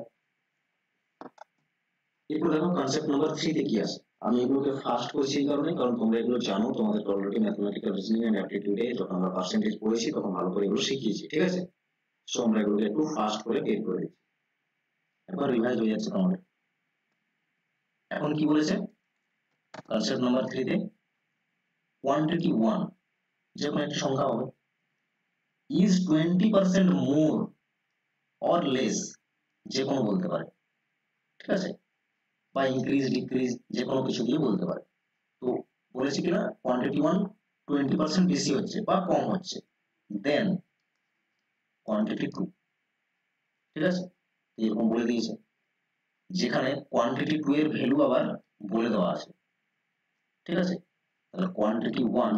এরপর দেখো কনসেপ্ট নাম্বার 3 তে কি আছে। আমি এগুলোকে ফার্স্ট করছি এই কারণে, কারণ তোমরা এগুলো জানো, তোমাদের অলরেডি ম্যাথমেটিক্যাল রিজনিং এন্ড অ্যাপটিটিউডে যখন আমরা পার্সেন্টেজ পড়েছি তখন ভালো করে এগুলো শিখিয়েছি, ঠিক আছে। সো আমরা এগুলোকে একটু ফাস্ট করে বের করে দিচ্ছি, একবার রিভাইজ হয়ে যাচ্ছে তোমাদের। এখন কি বলেছে কনসেপ্ট নাম্বার 3 তে, কোয়ান্টিটি 1, যে কোনো একটা সংখ্যা হবে, ইজ 20% মোর অর লেস, যে কোনো বলতে পারে, ঠিক আছে, বা ইনক্রিজ ডিক্রিজ যে কোনো কিছু দিয়ে বলতে পারে। তো বলেছি কিনা কোয়ান্টিটি 1 20% বেশি হচ্ছে বা কম হচ্ছে দেন কোয়ান্টিটি 2, ঠিক আছে, এরকম বলে দিয়েছে, যেখানে কোয়ান্টিটি 2 এর ভ্যালু আবার বলে দেওয়া আছে, ঠিক আছে। তাহলে কোয়ান্টিটি 1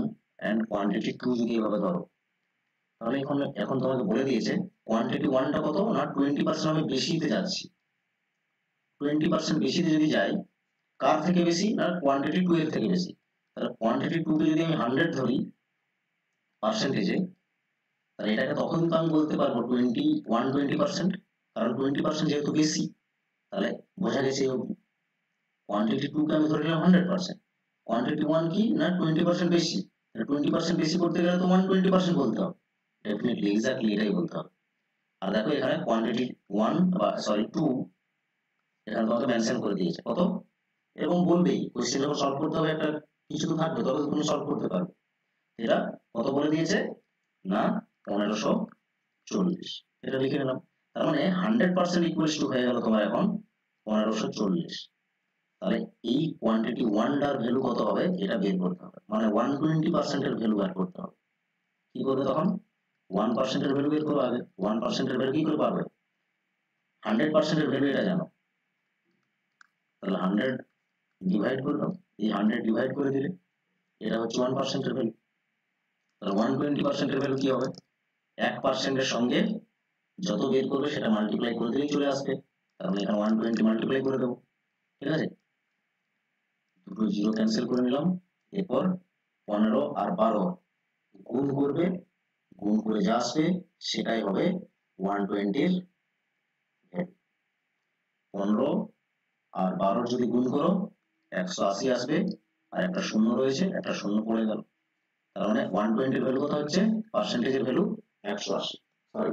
এন্ড কোয়ান্টিটি 2 যদি এভাবে ধরো, তাহলে এখন তোমাকে বলে দিয়েছে কোয়ান্টিটি 1 টা কত না 20% আমি বেশিতে যাচ্ছি, 20% বেশিতে যদি যাই, কার থেকে বেশি না কোয়ান্টিটি 2 এর থেকে বেশি। তাহলে কোয়ান্টিটি 2 কে যদি আমি 100 ধরি পার্সেন্টেজে, তাহলে এটাকে তখন তো আমি বলতে পারবো 20%, কারণ 20% যেহেতু বেশি, তাহলে বোঝা গেছে কোয়ান্টিটি 2 কে আমি ধরে নিলাম 100%, কোয়ান্টিটি 1 কি না 20% বেশি, 20% বেশি করতে গেলে তো 120% বলতে হবে, ডেফিনেটলি এক্স্যাক্টলি এটাই বলতে হবে। আর দেখো এখানে কোয়ান্টিটি 1 বা সরি 2 এখানে তোমাকে মেনশন করে দিয়েছে কত, এবং বলবেই কোশ্চেন যখন সলভ করতে হবে একটা কিছু তো থাকবে, তবে তুমি সলভ করতে পারবে। এটা কত বলে দিয়েছে না 1540, এটা লিখে নিলাম। তার মানে 100% ইকুয়ালস টু হয়ে গেল তোমার এখন 1540। তাহলে এই কোয়ান্টিটি 1 টার ভ্যালু কত হবে এটা বের করতে হবে, মানে 120% এর ভ্যালু বের করতে হবে। কি করবে তখন 1% এর ভ্যালু বের করবে, আগে 1% এর ভ্যালু কি করে পারবে, 100% এর ভ্যালু এটা জানো, তাহলে 100 ডিভাইড করে দাও, এই 100 ডিভাইড করে দিলে এটা হচ্ছে 1% এর ভ্যালু। তাহলে 120% এর ভ্যালু কি হবে? 1% এর সঙ্গে যত বের করবে সেটা মাল্টিপ্লাই করে দিলেই চলে আসবে। তার মানে এখানে 120 মাল্টিপ্লাই করে দেবো, ঠিক আছে? দুটো জিরো ক্যান্সেল করে নিলাম। এরপর 15 আর 12 গুণ করবে, গুণ করে যা আসবে সেটাই হবে 120 এর ভ্যালু। 15 আর 12 যদি গুণ করো 180 আসবে, আর একটা শূন্য রয়েছে, একটা শূন্য পড়ে গেল। তার মানে 120 এর ভ্যালু কত হচ্ছে? পার্সেন্টেজের ভ্যালু 180, সরি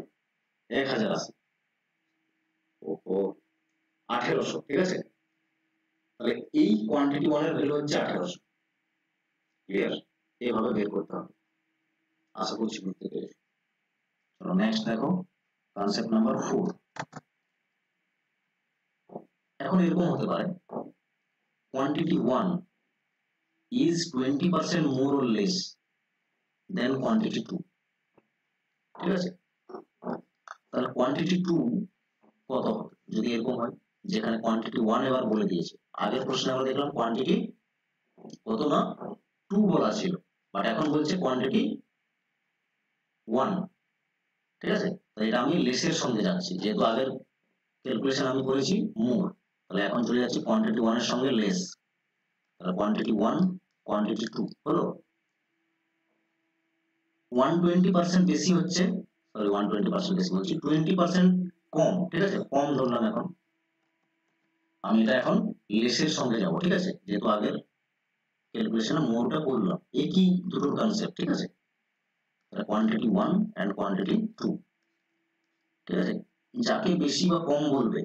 1080, ও 1800, ঠিক আছে? তাহলে এই কোয়ান্টিটি 1 এর ভ্যালু হচ্ছে 1800। ক্লিয়ার? এইভাবে বের করতে হবে। আশা করছি বুঝতে পেরেছো। চলো নেক্সট দেখো, কনসেপ্ট নাম্বার 4। এখন এরকম হতে পারে quantity 1 is 20% more or less than quantity 2, ঠিক আছে? তাহলে কোয়ান্টিটি 2 কত হবে যদি এরকম হয়, যেখানে কোয়ান্টিটি 1 এবার বলে দিয়েছে। আগের প্রশ্নে আমরা দেখলাম কোয়ান্টিটি কত না 2 বলা ছিল, বাট এখন বলছে কোয়ান্টিটি 1, ঠিক আছে? তো এটা আমি লেসের সঙ্গে যাচ্ছি, যেহেতু আগের ক্যালকুলেশন আমি করেছি মোর, তাহলে এখন চলে যাচ্ছি কোয়ান্টিটি 1 এর সঙ্গে লেস। তাহলে কোয়ান্টিটি 1 কোয়ান্টিটি 2 হলো 120% বেশি হচ্ছে, সরি 120% বেশি বলছি, 20% কম, ঠিক আছে? কম ধরলাম এখন আমি, এটা এখন লেসের সঙ্গে যাব, ঠিক আছে? যেহেতু আগের ক্যালকুলেশনে মোরটা করলাম, একই দুটোর কনসেপ্ট, ঠিক আছে? তাহলে কোয়ান্টিটি 1 এন্ড কোয়ান্টিটি 2, ঠিক আছে? যাকে বেশি বা কম বলবে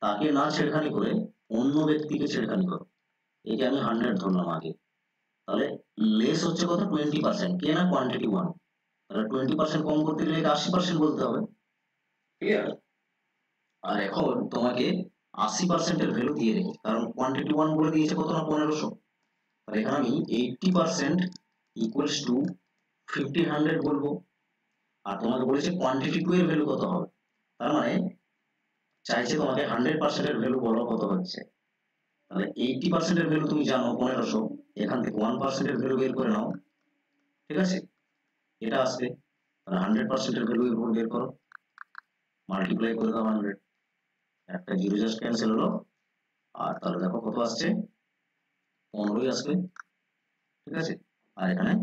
তাকে না ছেড়খানি করে অন্য ব্যক্তিকে ছেড়খানি করো। একে আমি 100 ধরলাম আগে, তাহলে লেস হচ্ছে কত? 20%, কে না কোয়ান্টিটি 1, তাহলে 20% কম করতে গেলে 80% বলতে হবে। ক্লিয়ার? আর এখন তোমাকে 80% এর ভ্যালু দিয়ে রেখে, কারণ কোয়ান্টিটি 1 বলে দিয়েছে কত না 1500, তাহলে এখানে আমি 80% ইকুয়ালস টু 1500 বলবো। আর তোমাকে বলেছে কোয়ান্টিটি 2 এর ভ্যালু কত হবে, তার মানে চাইছে তোমাকে 100% এর ভ্যালু বলো কত হচ্ছে। তাহলে 80% এর ভ্যালু তুমি জানো 1500, এখান থেকে 1% এর ভ্যালু বের করে নাও, ঠিক আছে? এটা আসবে, তাহলে 100% এর ভ্যালু বের করো, মাল্টিপ্লাই করে দাও 100, একটা জিরো জাস্ট ক্যান্সেল হলো, আর তাহলে দেখো কত আসছে? 15ই আসবে, ঠিক আছে? আর এখানে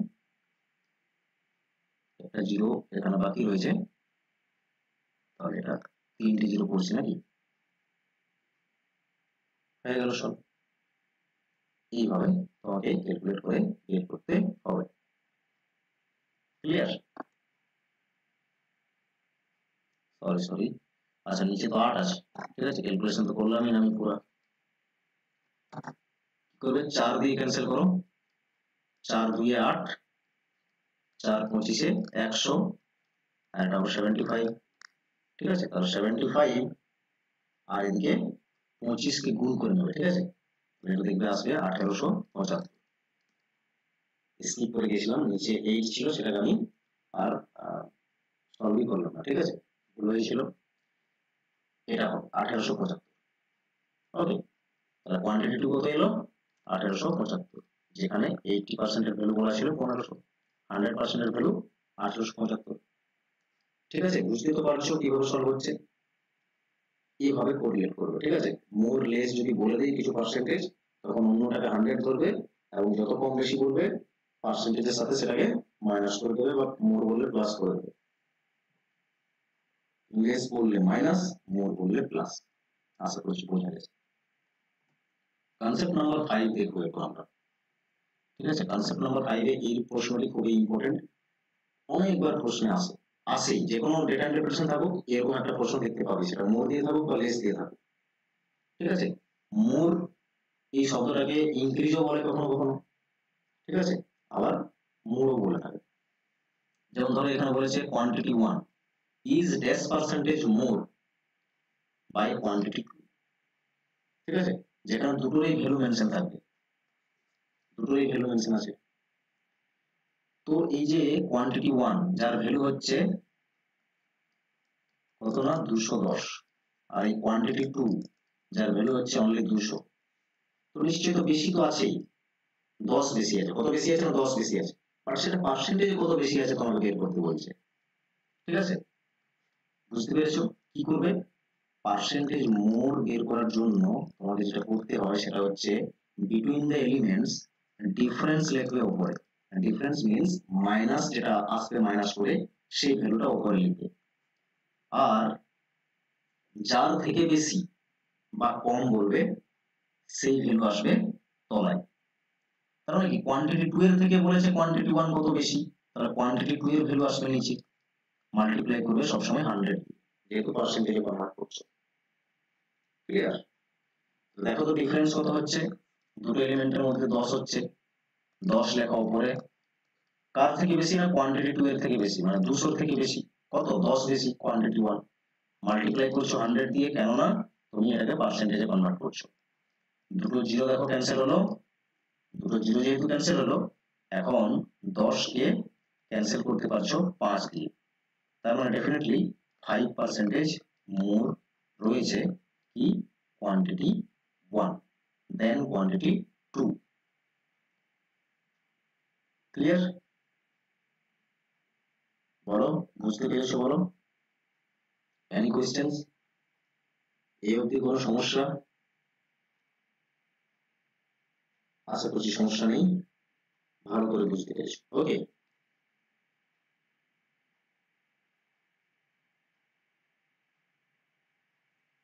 একটা জিরো এখানে বাকি রয়েছে, তাহলে এটা 3টে জিরো পড়ছে নাকি, হয়ে গেল সব। এইভাবে তোমাকে ক্যালকুলেট করে বের করতে হবে। ক্লিয়ার? সরি, আচ্ছা নিচে তো 8 আছে, ঠিক আছে? ক্যালকুলেশন তো করলামই না আমি পুরো। কি করবে? 4 দিয়ে ক্যান্সেল করো, 4 2 8, 4 25 100, আর এটা হবে 75, ঠিক আছে? তাহলে 75 আর এদিকে 25 কে গুণ করে নেবে, ঠিক আছে? এটা দেখবে আসবে 1875। স্কিপ করে গেছিলাম, নিচে 8 ছিল, সেটাকে আমি আর সলভই করলাম না, ঠিক আছে? ভুল হয়েছিল, এটা হবে 1875। ওকে, তাহলে কোয়ান্টিটি 2 কত এলো? 1875, যেখানে 80% এর ভ্যালু বলা ছিল 1500, 100% এর ভ্যালু 1875। ঠিক আছে? বুঝতে তো পারছো কিভাবে সলভ হচ্ছে? এইভাবে কোরিলেট করবে, ঠিক আছে? মোর লেস যদি বলে দেই কিছু পার্সেন্টেজ, তখন অন্যটাকে 100 ধরবে, এবং যত কম বেশি বলবে পার্সেন্টেজের সাথে সেটাকে মাইনাস করে দেবে, বা মোর বললে প্লাস করে দেবে। লেস বললে মাইনাস, মোর বললে প্লাস। আশা করছি বোঝা গেছে। কনসেপ্ট নাম্বার 5 দেখবো এখন আমরা, ঠিক আছে? কনসেপ্ট নাম্বার 5 এ এই প্রশ্নটি খুবই ইম্পর্টেন্ট, অনেকবার প্রশ্নে আসেই, যে কোনো ডেটা ইন্টারপ্রিটেশন থাকুক এরকম একটা প্রশ্ন দেখতে পাবি, সেটা মোর দিয়ে থাকুক বা লেস দিয়ে থাকুক, ঠিক আছে? মোর এই শব্দটাকে ইনক্রিজও বলে কখনো কখনো, ঠিক আছে? আবার মোরও বলে থাকে। যেমন ধরো এখানে বলেছে quantity 1 is dash percentage more by quantity 2, ঠিক আছে? যেখানে দুটোরই ভ্যালু মেনশন থাকবে, দুটোরই ভ্যালু মেনশন আছে। তো এই যে কোয়ান্টিটি 1 যার ভ্যালু হচ্ছে কত না 210, আর এই কোয়ান্টিটি 2 যার ভ্যালু হচ্ছে অনলি 200, তো নিশ্চয়ই তো বেশি তো আছেই, 10 বেশি আছে, কত বেশি আছে না 10 বেশি আছে, আর সেটা পার্সেন্টেজে কত বেশি আছে তোমাকে বের করতে বলছে। ঠিক আছে, বুঝতে পেরেছো? কি করবে, পার্সেন্টেজ মোর বের করার জন্য তোমাদের যেটা করতে হয় সেটা হচ্ছে বিটুইন দ্য এলিমেন্টস ডিফারেন্স লিখবে উপরে, ডিফারেন্স মিন্স মাইনাস যেটা আসবে মাইনাস করে সেই ভ্যালুটা উপরে লিখবে, আর যার থেকে বেশি বা কম বলবে সেই ভ্যালু আসবে তলায়। তার মানে কি কোয়ান্টিটি 2 এর থেকে বলেছে কোয়ান্টিটি 1 কত বেশি, তাহলে কোয়ান্টিটি 2 এর ভ্যালু আসবে নিচে, মাল্টিপ্লাই করবে সবসময় 100 যেহেতু পার্সেন্টেজে কনভার্ট করছে। ক্লিয়ার? দেখো তো ডিফারেন্স কত হচ্ছে, দুটো এলিমেন্টের মধ্যে 10 হচ্ছে, 10 লেখা উপরে, কার থেকে বেশি না কোয়ান্টিটি 2 এর থেকে বেশি, মানে 200 এর থেকে বেশি, কত 10 বেশি কোয়ান্টিটি 1, মাল্টিপ্লাই করছো 100 দিয়ে, কেননা তুমি এটাকে পার্সেন্টেজে কনভার্ট করছো। দুটো জিরো দেখো ক্যান্সেল হলো, দুটো জিরো যেহেতু ক্যান্সেল হলো, এখন 10 কে ক্যান্সেল করতে পারছো 5 দিয়ে, তার মানে ডেফিনেটলি 5% মোর রয়েছে কি কোয়ান্টিটি 1 দেন কোয়ান্টিটি 2। ক্লিয়ার? বলো, বুঝতে পেরেছো বলো? Any questions? এই অবধি কোনো সমস্যা? আশা করছি সমস্যা নেই, ভালো করে বুঝতে পেরেছো। ওকে,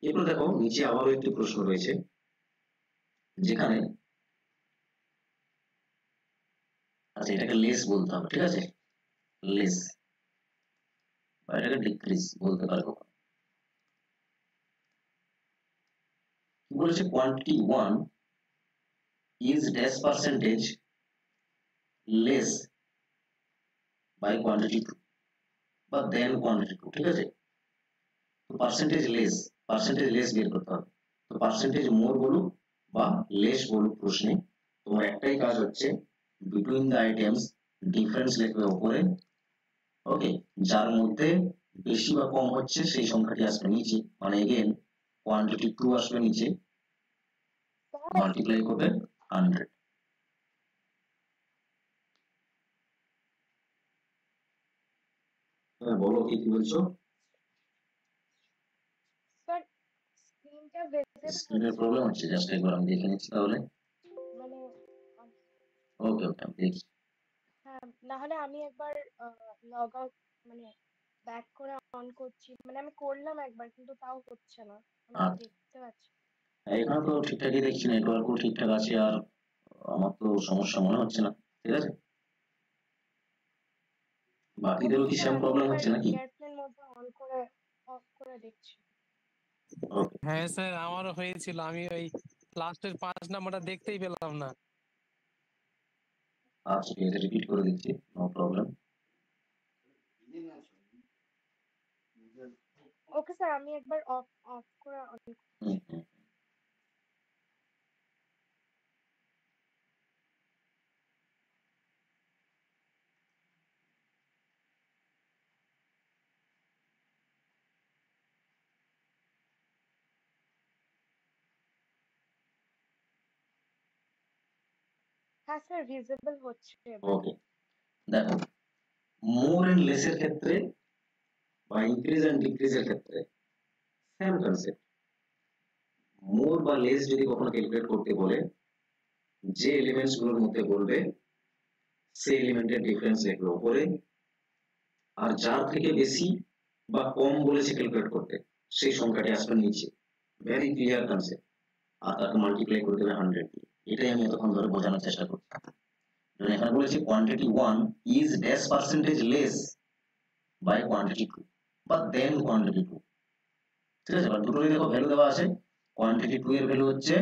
এরপর দেখো নিচে আবারও একটি প্রশ্ন রয়েছে, যেখানে আচ্ছা এটাকে লেস বলতে হবে, ঠিক আছে, লেস বা এটাকে ডিক্রিজ বলতে পারবো। কি বলেছে, quantity 1 is dash percentage less by quantity 2 বা দেন কোয়ান্টিটি 2, ঠিক আছে। তো পার্সেন্টেজ লেস বের করতে হবে, তো পার্সেন্টেজ মোর বলুক বা লেস বলুক প্রশ্নে তোমার একটাই কাজ হচ্ছে বিটুইন দ্য আইটেমস ডিফারেন্স লিখবে উপরে, ওকে, যার মধ্যে বেশি বা কম হচ্ছে সেই সংখ্যাটি আসবে নিচে, মানে এগেন কোয়ান্টিটি 2 আসবে নিচে, মাল্টিপ্লাই করবে 100। বলো কি কি বলছো? স্যার স্ক্রিনটা ভিজিবল স্ক্রিনের প্রবলেম হচ্ছে, জাস্ট একবার আমি দেখে নিচ্ছি তাহলে। মানে ওকে ওকে, আমি দেখছি। হ্যাঁ, না হলে আমি একবার লগ আউট মানে ব্যাক করে অন করছি, মানে আমি করলাম একবার কিন্তু তাও হচ্ছে না, আমি আচ্ছা, দেখতে পাচ্ছি। এখানে তো ঠিকঠাকই দেখছি, নেটওয়ার্কও ঠিকঠাক আছে, আর আমার তো সমস্যা মনে হচ্ছে না। ঠিক আছে, বাকিদেরও কি স্যার সেম আমি প্রবলেম একবার হচ্ছে নাকি? এয়ারপ্লেন মোডে অন করে অফ করে দেখছি। ওকে, হ্যাঁ স্যার, আমারও হয়েছিল, আমি ওই লাস্টের 5 নাম্বারটা দেখতেই পেলাম না। আচ্ছা ঠিক আছে, রিপিট করে দিচ্ছি, নো প্রবলেম। ওকে স্যার, আমি একবার অফ অফ করে অন করছি। হ্যাঁ স্যার, ভিজিবল হচ্ছে এবার। ওকে, দেখো মোর এন্ড লেস এর ক্ষেত্রে বা ইনক্রিজ এন্ড ডিক্রিজ এর ক্ষেত্রে সেম কনসেপ্ট। মোর বা লেস যদি কখনো ক্যালকুলেট করতে বলে, যে এলিমেন্টস গুলোর মধ্যে বলবে সেই এলিমেন্টের ডিফারেন্স লিখবে উপরে, আর যার থেকে বেশি বা কম বলেছে ক্যালকুলেট করতে সেই সংখ্যাটি আসবে নিচে। ভেরি ক্লিয়ার কনসেপ্ট, আর তাকে মাল্টিপ্লাই করে দেবে 100 দিয়ে। এটাই আমি এতক্ষণ ধরে বোঝানোর চেষ্টা করছি। এখানে বলেছি quantity 1 is dash percentage less by quantity 2 বা দেন কোয়ান্টিটি 2। ঠিক আছে, এবার দুটোরই দেখো ভ্যালু দেওয়া আছে, কোয়ান্টিটি 2 এর ভ্যালু হচ্ছে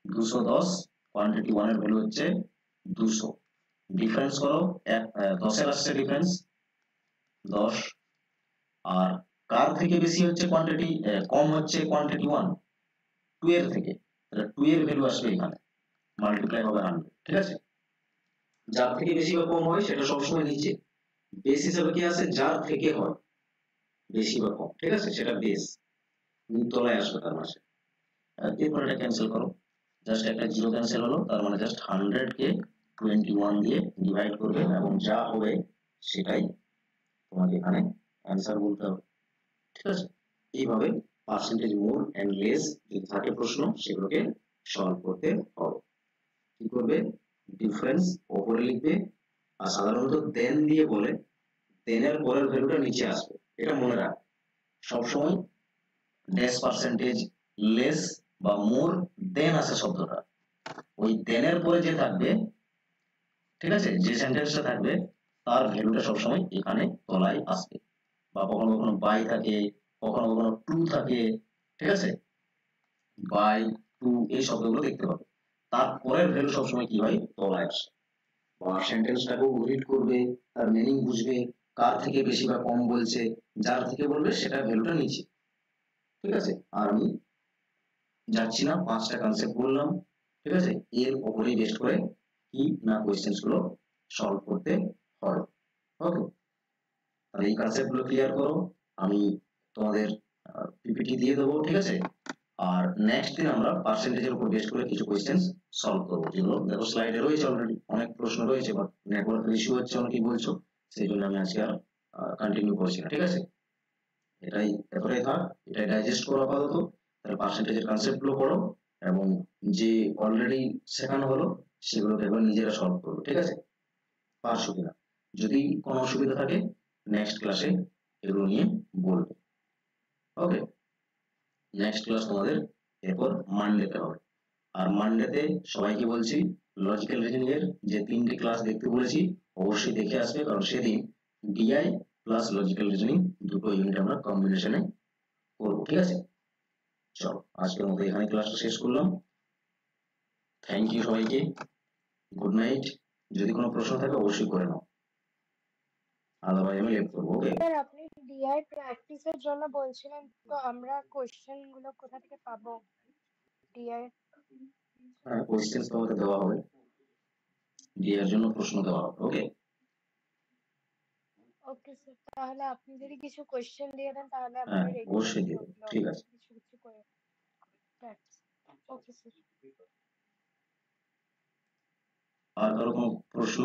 210, কোয়ান্টিটি 1 এর ভ্যালু হচ্ছে 200। ডিফারেন্স করো, 10 এর আসছে ডিফারেন্স 10, আর কার থেকে বেশি হচ্ছে কোয়ান্টিটি, কম হচ্ছে কোয়ান্টিটি 1 2 এর থেকে, তাহলে 2 এর ভ্যালু আসবে এখানে, মাল্টিপ্লাই হবে 100। ঠিক আছে, যার থেকে বেশি বা কম হয় সেটা সবসময় নিচে, বেস হিসাবে কি আছে, যার থেকে হয় বেশি বা কম, ঠিক আছে, সেটা বেস তলায় আসবে তার মাসে। এরপর এটা ক্যান্সেল করো, জাস্ট একটা জিরো ক্যান্সেল হলো, তার মানে জাস্ট 100 কে 21 দিয়ে ডিভাইড করবে এবং যা হবে সেটাই তোমাকে এখানে অ্যান্সার বলতে হবে। ঠিক আছে, এইভাবে পার্সেন্টেজ মোর এন্ড লেস যদি থাকে প্রশ্ন সেগুলোকে সলভ করতে হবে। কি করবে, ডিফারেন্স ওপরে লিখবে, আর সাধারণত দেন দিয়ে বলে দেনের পরের ভ্যালুটা নিচে আসবে, এটা মনে রাখ সবসময়। ড্যাশ পার্সেন্টেজ লেস বা মোর দেন আসে শব্দটা, ওই দেনের পরে যে থাকবে, ঠিক আছে, যে সেন্টেন্সটা থাকবে তার ভ্যালুটা সবসময় এখানে তলায় আসবে, বা কখনো কখনো বাই থাকে, কখনো কখনো টু থাকে, ঠিক আছে, বাই টু এই শব্দগুলো দেখতে পাবে, তারপরের ভ্যালু সবসময় কি হয়, তলায় আসে। বা সেন্টেন্সটাকেও রিড করবে, তার মিনিং বুঝবে, কার থেকে বেশি বা কম বলছে, যার থেকে বলবে সেটা ভ্যালুটা নিচে। ঠিক আছে, আর আমি যাচ্ছি না, 5টা কনসেপ্ট বললাম, ঠিক আছে, এর উপরেই বেস্ট করে কি না কোয়েশ্চেন্স গুলো সলভ করতে হবে। ওকে, তাহলে এই কনসেপ্ট গুলো ক্লিয়ার করো, আমি তোমাদের পিপিটি দিয়ে দেবো, ঠিক আছে। আর নেক্সট দিন আমরা পার্সেন্টেজের উপর বেস্ট করে কিছু কোয়েশ্চেন্স সলভ করবো, যেগুলো দেখো স্লাইডে রয়েছে অলরেডি, অনেক প্রশ্ন রয়েছে, বাট নেটওয়ার্কের ইস্যু হচ্ছে অনেকেই বলছো, সেই জন্য আমি আজকে আর কন্টিনিউ করছি না। ঠিক আছে, এটাই এতটাই থাক, এটাই ডাইজেস্ট করো আপাতত। তাহলে পার্সেন্টেজের কনসেপ্ট গুলো পড়ো এবং যে অলরেডি শেখানো হলো সেগুলোকে একবার নিজেরা সলভ করো। ঠিক আছে, পারছো কিনা, যদি কোনো অসুবিধা থাকে নেক্সট ক্লাসে এগুলো নিয়ে বলবো। ওকে, নেক্সট ক্লাস তোমাদের এরপর মানডেতে হবে। আর মানডেতে সবাইকে বলছি লজিক্যাল রিজনিং এর যে 3টি ক্লাস দেখতে বলেছি অবশ্যই দেখে আসবে, কারণ সেদিন ডিআই প্লাস লজিক্যাল রিজনিং দুটো ইউনিট আমরা কম্বিনেশনে করবো। ঠিক আছে, চলো আজকের মতো এখানে ক্লাসটা শেষ করলাম। থ্যাংক ইউ সবাইকে, গুড নাইট। যদি কোনো প্রশ্ন থাকে অবশ্যই করে নাও, আলাদা আমি লেট করবো। ওকে, স্যার আপনি ডিআই প্র্যাকটিসের জন্য বলছিলেন, তো আমরা কোশ্চেন গুলো কোথা থেকে পাবো ডিআই? হ্যাঁ, কোয়েশ্চেন্স তোমাকে দেওয়া হবে, ডিএর জন্য প্রশ্ন দেওয়া হবে। ওকে, ওকে স্যার, তাহলে আপনি যদি কিছু কোশ্চেন দিয়ে দেন তাহলে আমি হ্যাঁ অবশ্যই রেগুলারলি দেবো, ওগুলো ঠিক আছে। কিছু কিছু করে প্র্যাকটিস। Okay sir. আর কারো কোনো প্রশ্ন?